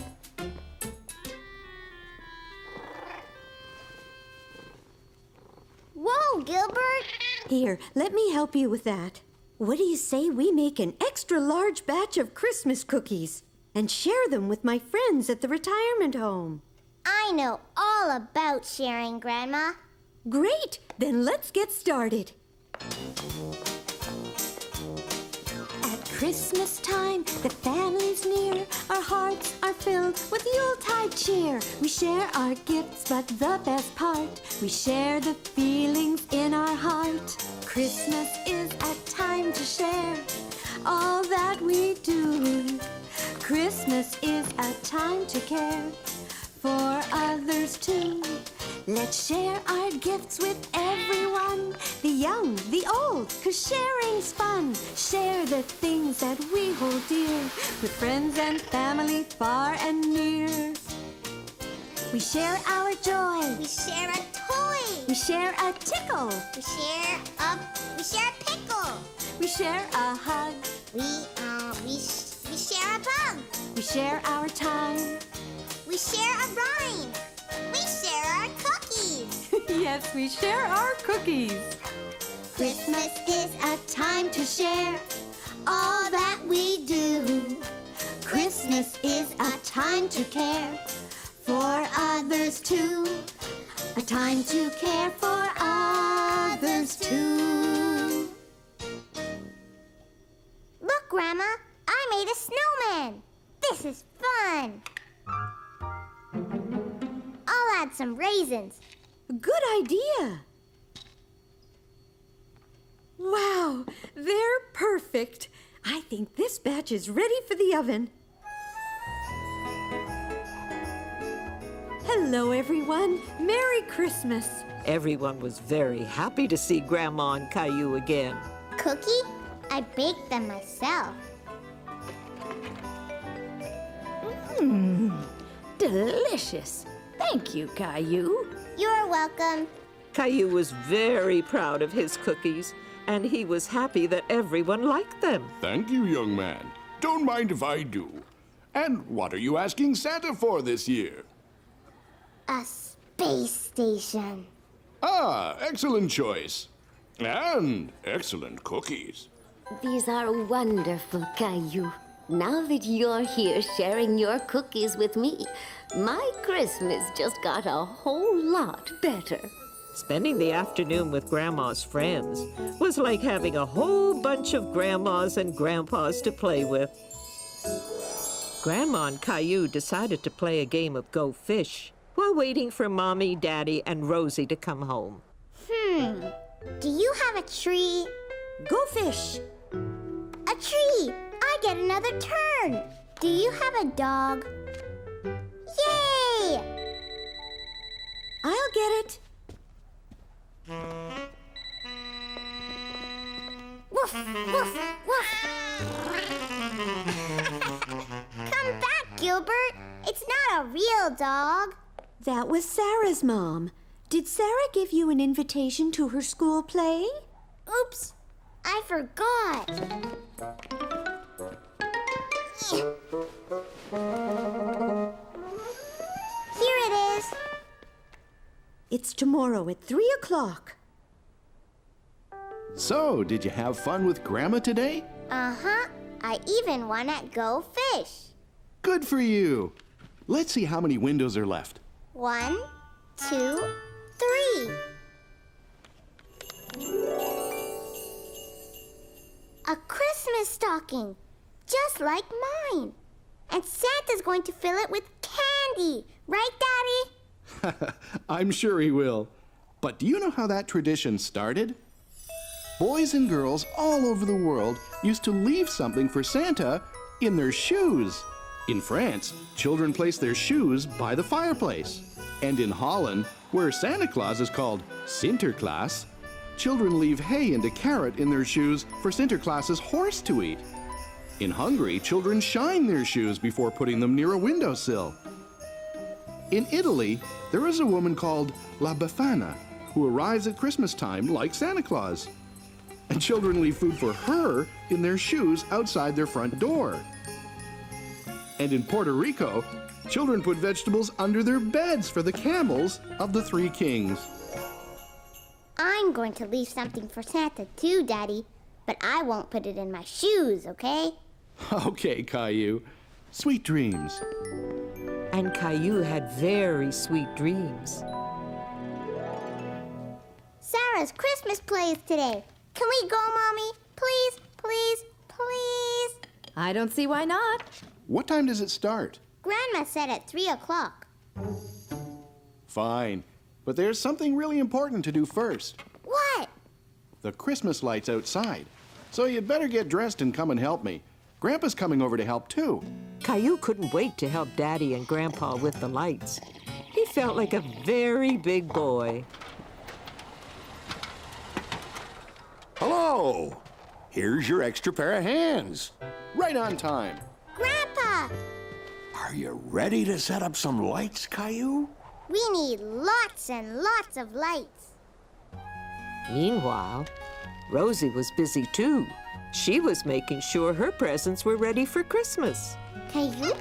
Whoa, Gilbert! Here, let me help you with that. What do you say we make an extra large batch of Christmas cookies and share them with my friends at the retirement home? I know all about sharing, Grandma. Great! Then let's get started. At Christmas time, the family's near. Our hearts are filled with Yuletide cheer. We share our gifts, but the best part, we share the feelings in our heart. Christmas is a time to share all that we do. Christmas is a time to care for others too. Let's share our gifts with everyone, the young, the old, 'cause sharing's fun. Share the things that we hold dear with friends and family far and near. We share our joy. We share a toy. We share a tickle. We share a pickle. We share a hug. We share a bug. We share our time. We share a rhyme. We share our cookies. Yes, we share our cookies. Christmas is a time to share all that we do. Christmas is a time to care for others too. A time to care for others too. Look, Grandma, I made a snowman. This is fun. I'll add some raisins. Good idea. Wow, they're perfect. I think this batch is ready for the oven. Hello, everyone. Merry Christmas. Everyone was very happy to see Grandma and Caillou again. Cookie? I baked them myself. Delicious. Thank you, Caillou. You're welcome. Caillou was very proud of his cookies, and he was happy that everyone liked them. Thank you, young man. Don't mind if I do. And what are you asking Santa for this year? A space station. Ah, excellent choice. And excellent cookies. These are wonderful, Caillou. Now that you're here sharing your cookies with me, my Christmas just got a whole lot better. Spending the afternoon with Grandma's friends was like having a whole bunch of grandmas and grandpas to play with. Grandma and Caillou decided to play a game of Go Fish while waiting for Mommy, Daddy, and Rosie to come home. Do you have a tree? Go fish. A tree! I get another turn. Do you have a dog? Yay! I'll get it. Woof, woof, woof. Come back, Gilbert. It's not a real dog. That was Sarah's mom. Did Sarah give you an invitation to her school play? Oops, I forgot. Here it is. It's tomorrow at 3 o'clock. So, did you have fun with Grandma today? Uh-huh. I even won at Go Fish. Good for you. Let's see how many windows are left. 1, 2, 3. A Christmas stocking, just like mine. And Santa's going to fill it with candy. Right, Daddy? I'm sure he will. But do you know how that tradition started? Boys and girls all over the world used to leave something for Santa in their shoes. In France, children place their shoes by the fireplace. And in Holland, where Santa Claus is called Sinterklaas, children leave hay and a carrot in their shoes for Sinterklaas's horse to eat. In Hungary, children shine their shoes before putting them near a windowsill. In Italy, there is a woman called La Befana who arrives at Christmas time like Santa Claus. And children leave food for her in their shoes outside their front door. And in Puerto Rico, children put vegetables under their beds for the camels of the three kings. I'm going to leave something for Santa too, Daddy. But I won't put it in my shoes, okay? Okay, Caillou. Sweet dreams. And Caillou had very sweet dreams. Sarah's Christmas play is today. Can we go, Mommy? Please, please, please? I don't see why not. What time does it start? Grandma said at 3 o'clock. Fine. But there's something really important to do first. What? The Christmas lights outside. So you'd better get dressed and come and help me. Grandpa's coming over to help too. Caillou couldn't wait to help Daddy and Grandpa with the lights. He felt like a very big boy. Hello! Here's your extra pair of hands. Right on time. Grandpa! Are you ready to set up some lights, Caillou? We need lots and lots of lights. Meanwhile, Rosie was busy too. She was making sure her presents were ready for Christmas. Caillou,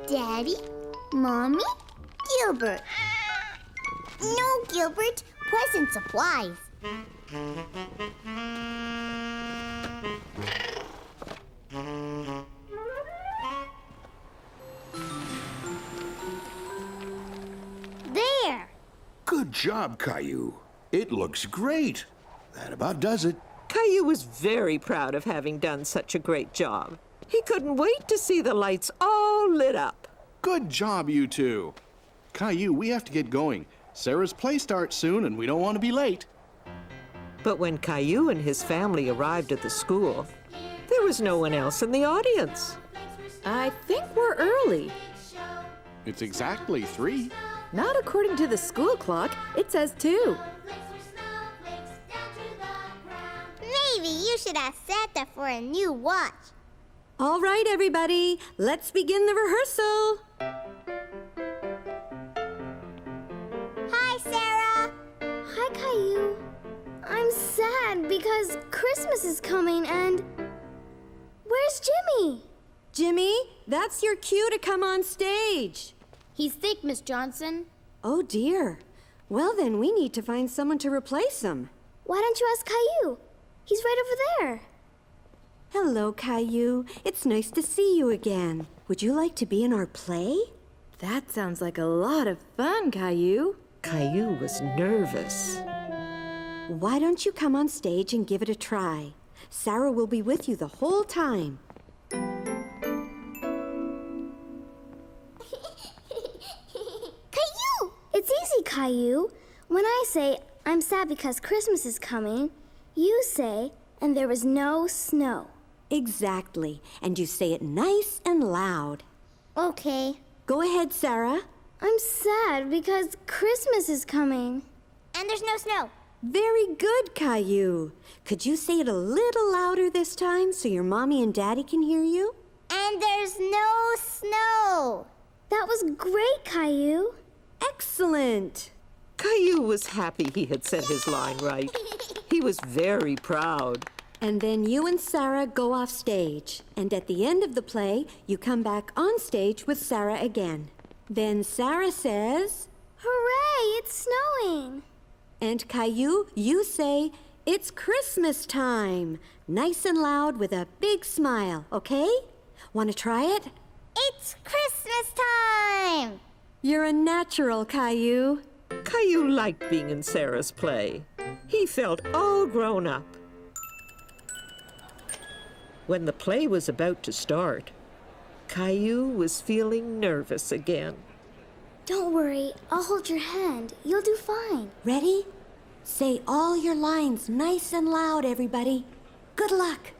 Daddy, Mommy, Gilbert. No, Gilbert, present supplies. There! Good job, Caillou. It looks great. That about does it. Caillou was very proud of having done such a great job. He couldn't wait to see the lights all lit up. Good job, you two. Caillou, we have to get going. Sarah's play starts soon, and we don't want to be late. But when Caillou and his family arrived at the school, there was no one else in the audience. I think we're early. It's exactly 3. Not according to the school clock. It says 2. Maybe you should ask Santa for a new watch. All right, everybody, let's begin the rehearsal. Hi, Sarah. Hi, Caillou. I'm sad because Christmas is coming and... Where's Jimmy? Jimmy, that's your cue to come on stage. He's sick, Miss Johnson. Oh, dear. Well, then we need to find someone to replace him. Why don't you ask Caillou? He's right over there. Hello, Caillou. It's nice to see you again. Would you like to be in our play? That sounds like a lot of fun, Caillou. Caillou was nervous. Why don't you come on stage and give it a try? Sarah will be with you the whole time. Caillou! It's easy, Caillou. When I say, I'm sad because Christmas is coming, you say, and there was no snow. Exactly. And you say it nice and loud. Okay. Go ahead, Sarah. I'm sad because Christmas is coming. And there's no snow. Very good, Caillou. Could you say it a little louder this time so your mommy and daddy can hear you? And there's no snow. That was great, Caillou. Excellent. Caillou was happy he had said his line right. He was very proud. And then you and Sarah go off stage. And at the end of the play, you come back on stage with Sarah again. Then Sarah says, Hooray, it's snowing. And Caillou, you say, it's Christmas time. Nice and loud with a big smile, okay? Want to try it? It's Christmas time. You're a natural, Caillou. Caillou liked being in Sarah's play. He felt all grown up. When the play was about to start, Caillou was feeling nervous again. Don't worry, I'll hold your hand. You'll do fine. Ready? Say all your lines nice and loud, everybody. Good luck.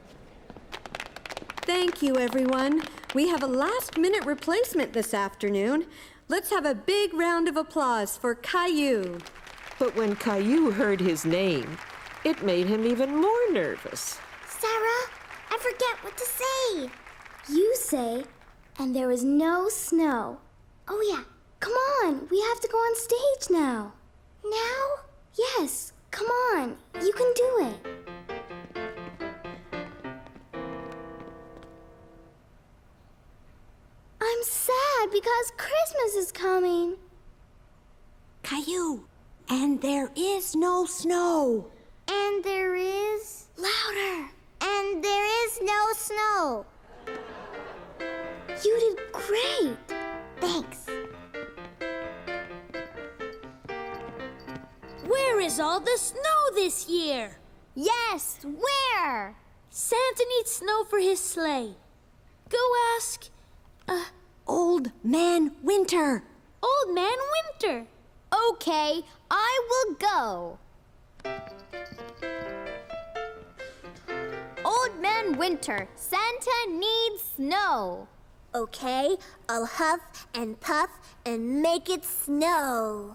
Thank you, everyone. We have a last-minute replacement this afternoon. Let's have a big round of applause for Caillou. But when Caillou heard his name, it made him even more nervous. Sarah, I forget what to say. You say, and there was no snow. Oh, yeah. Come on. We have to go on stage now. Now? Yes. Come on. You can do it. I'm sad because Christmas is coming. Caillou, and there is no snow. And there is... Louder. And there is no snow. You did great. Thanks. Where is all the snow this year? Yes, where? Santa needs snow for his sleigh. Go ask... Old Man Winter. Old Man Winter. Okay, I will go. Old Man Winter, Santa needs snow. Okay, I'll huff and puff and make it snow.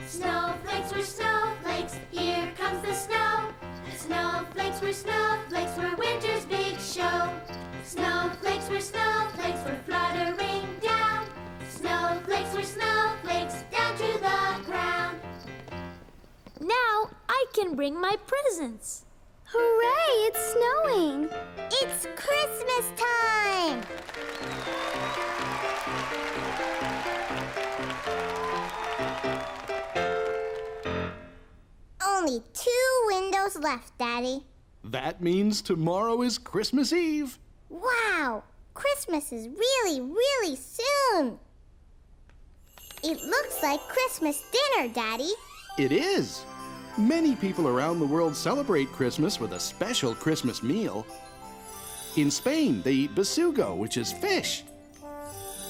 Snowflakes were snowflakes, here comes the snow. Snowflakes were snowflakes for winter's big show. Snowflakes were fluttering down. Snowflakes were snowflakes down to the ground. Now I can bring my presents. Hooray, it's snowing! It's Christmas time! Only 2 windows left, Daddy. That means tomorrow is Christmas Eve. Wow! Christmas is really, really soon! It looks like Christmas dinner, Daddy. It is. Many people around the world celebrate Christmas with a special Christmas meal. In Spain, they eat besugo, which is fish.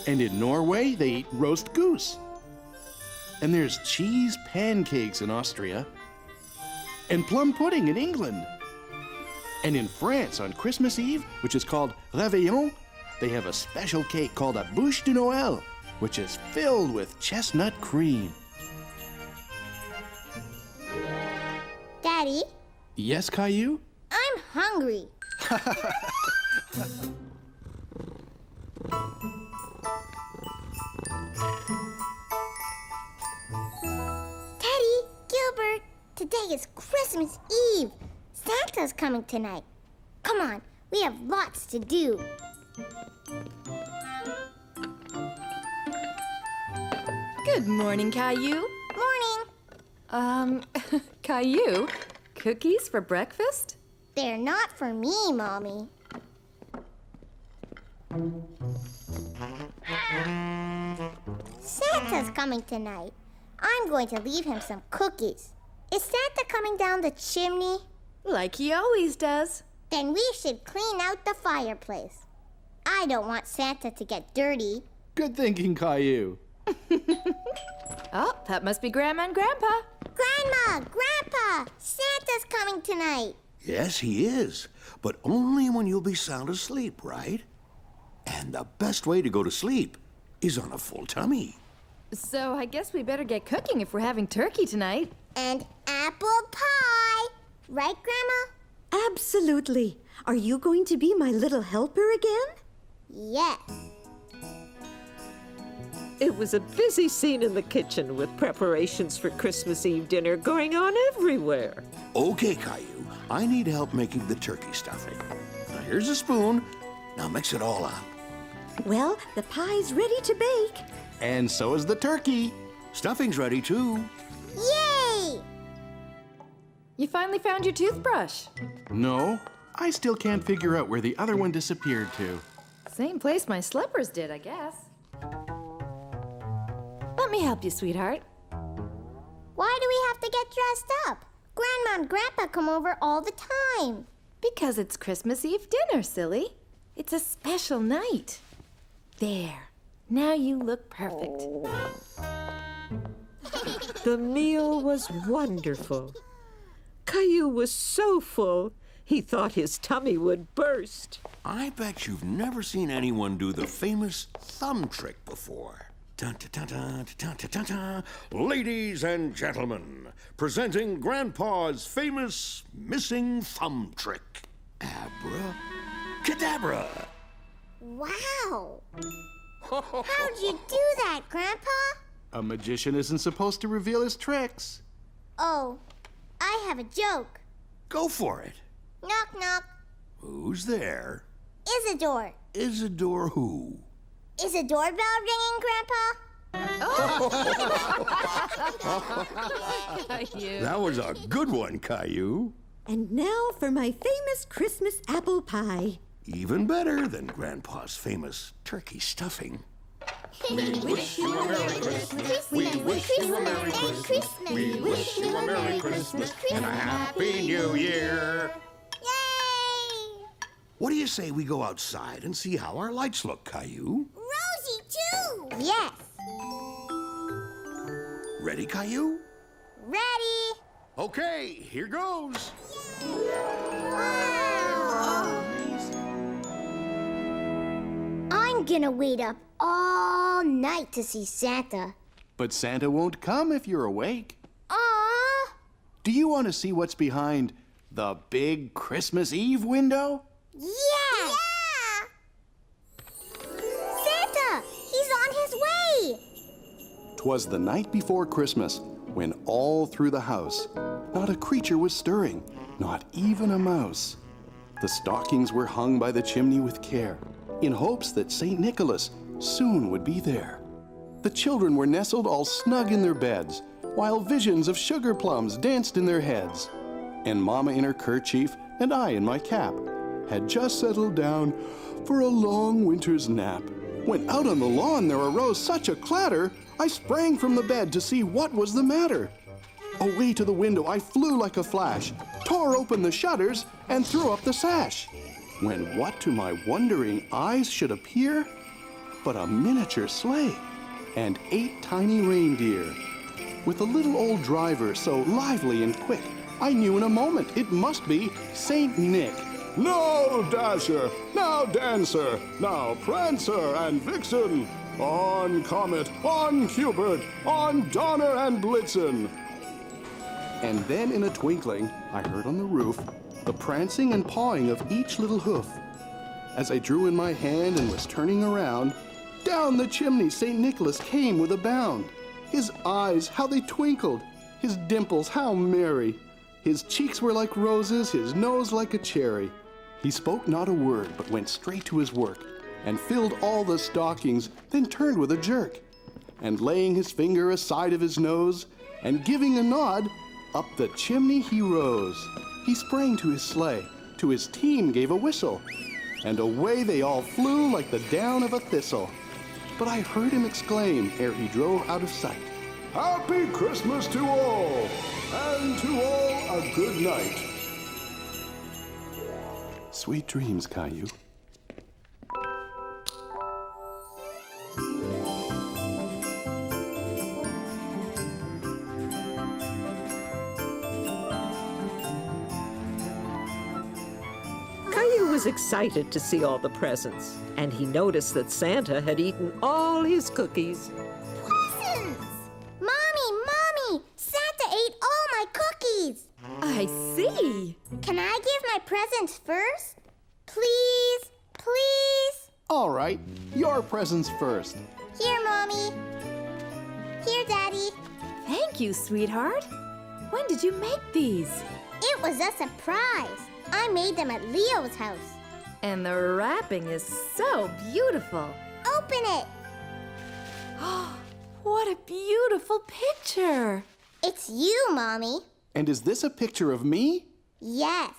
And in Norway, they eat roast goose. And there's cheese pancakes in Austria. And plum pudding in England. And in France, on Christmas Eve, which is called Réveillon, they have a special cake called a bûche de Noël, which is filled with chestnut cream. Daddy? Yes, Caillou? I'm hungry. Teddy, Gilbert, today is Christmas Eve. Santa's coming tonight. Come on, we have lots to do. Good morning, Caillou. Morning. Caillou, cookies for breakfast? They're not for me, Mommy. Santa's coming tonight. I'm going to leave him some cookies. Is Santa coming down the chimney? Like he always does. Then we should clean out the fireplace. I don't want Santa to get dirty. Good thinking, Caillou. Oh, that must be Grandma and Grandpa. Grandma, Grandpa, Santa's coming tonight. Yes, he is, but only when you'll be sound asleep, right? And the best way to go to sleep is on a full tummy. So I guess we better get cooking if we're having turkey tonight. And apple pie. Right, Grandma? Absolutely. Are you going to be my little helper again? Yes. It was a busy scene in the kitchen with preparations for Christmas Eve dinner going on everywhere. Okay, Caillou, I need help making the turkey stuffing. Now here's a spoon. Now mix it all up. Well, the pie's ready to bake. And so is the turkey. Stuffing's ready, too. Yay! You finally found your toothbrush. No, I still can't figure out where the other one disappeared to. Same place my slippers did, I guess. Let me help you, sweetheart. Why do we have to get dressed up? Grandma and Grandpa come over all the time. Because it's Christmas Eve dinner, silly. It's a special night. There. Now you look perfect. The meal was wonderful. Caillou was so full, he thought his tummy would burst. I bet you've never seen anyone do the famous thumb trick before. Dun, dun, dun, dun, dun, dun, dun. Ladies and gentlemen, presenting Grandpa's famous missing thumb trick. Abracadabra. Wow. How'd you do that, Grandpa? A magician isn't supposed to reveal his tricks. Oh, I have a joke. Go for it. Knock, knock. Who's there? Isidore. Isidore who? Is a doorbell ringing, Grandpa? That was a good one, Caillou. And now for my famous Christmas apple pie. Even better than Grandpa's famous turkey stuffing. We wish you a Merry Christmas. We wish you a Merry Christmas. We wish you a Merry Christmas and a Happy New Year. Yay! What do you say we go outside and see how our lights look, Caillou? Rosie, too! Yes. Ready, Caillou? Ready. Okay, here goes. Wow! I'm gonna wait up all night to see Santa. But Santa won't come if you're awake. Aww! Do you want to see what's behind the big Christmas Eve window? Yeah! Santa! He's on his way! 'Twas the night before Christmas, when all through the house, not a creature was stirring, not even a mouse. The stockings were hung by the chimney with care, in hopes that St. Nicholas soon would be there. The children were nestled all snug in their beds, while visions of sugar plums danced in their heads. And Mama in her kerchief and I in my cap had just settled down for a long winter's nap, when out on the lawn there arose such a clatter, I sprang from the bed to see what was the matter. Away to the window I flew like a flash, tore open the shutters, and threw up the sash. When what to my wondering eyes should appear but a miniature sleigh and 8 tiny reindeer. With a little old driver so lively and quick, I knew in a moment it must be Saint Nick. Now Dasher, now Dancer, now Prancer and Vixen, on Comet, on Cupid, on Donner and Blitzen. And then in a twinkling, I heard on the roof the prancing and pawing of each little hoof. As I drew in my hand and was turning around, down the chimney St. Nicholas came with a bound. His eyes, how they twinkled, his dimples, how merry. His cheeks were like roses, his nose like a cherry. He spoke not a word, but went straight to his work, and filled all the stockings, then turned with a jerk. And laying his finger aside of his nose, and giving a nod, up the chimney he rose. He sprang to his sleigh, to his team gave a whistle, and away they all flew like the down of a thistle. But I heard him exclaim, ere he drove out of sight, Happy Christmas to all, and to all a good night. Sweet dreams, Caillou. Caillou was excited to see all the presents, and he noticed that Santa had eaten all his cookies. Presents! Mommy! Santa ate all my cookies! I see. Can I give my presents first? Please? All right, your presents first. Here, Mommy. Here, Daddy. Thank you, sweetheart. When did you make these? It was a surprise. I made them at Leo's house. And the wrapping is so beautiful. Open it. What a beautiful picture. It's you, Mommy. And is this a picture of me? Yes.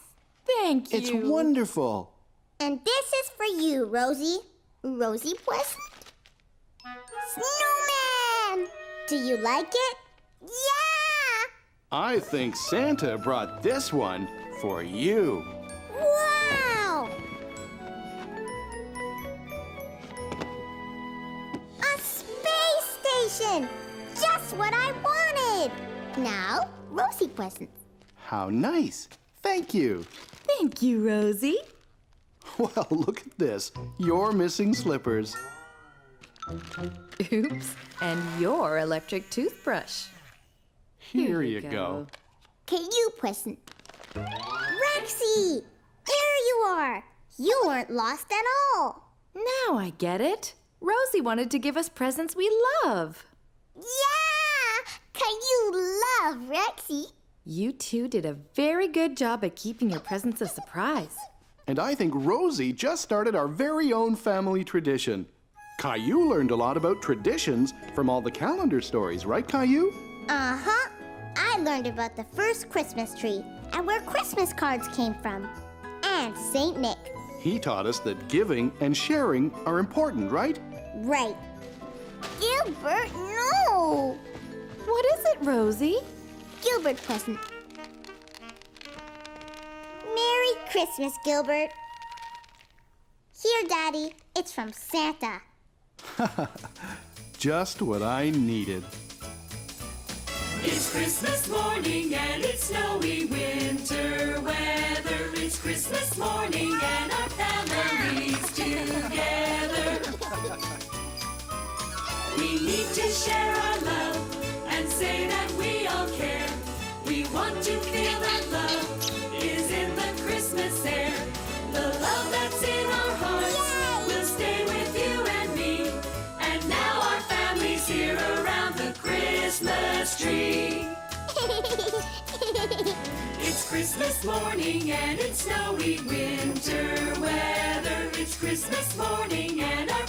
Thank you. It's wonderful. And this is for you, Rosie. Rosie present? Snowman! Do you like it? Yeah! I think Santa brought this one for you. Wow! A space station! Just what I wanted! Now, Rosie presents. How nice. Thank you. Thank you, Rosie. Well, look at this. You're missing slippers. Oops. And your electric toothbrush. Here you go. Caillou present. Rexy! There you are! You weren't lost at all. Now I get it. Rosie wanted to give us presents we love. Yeah! Caillou love Rexy. You two did a very good job at keeping your presents a surprise. And I think Rosie just started our very own family tradition. Caillou learned a lot about traditions from all the calendar stories, right, Caillou? Uh-huh. I learned about the first Christmas tree and where Christmas cards came from. And Saint Nick. He taught us that giving and sharing are important, right? Right. Gilbert, no! What is it, Rosie? Gilbert present. Merry Christmas, Gilbert. Here, Daddy. It's from Santa. Just what I needed. It's Christmas morning and it's snowy winter weather. It's Christmas morning and our family's together. to share our love and say that we all care. We want to feel that love is in the Christmas air. The love that's in our hearts will stay with you and me. And now our family's here around the Christmas tree. It's Christmas morning and it's snowy winter weather. It's Christmas morning and our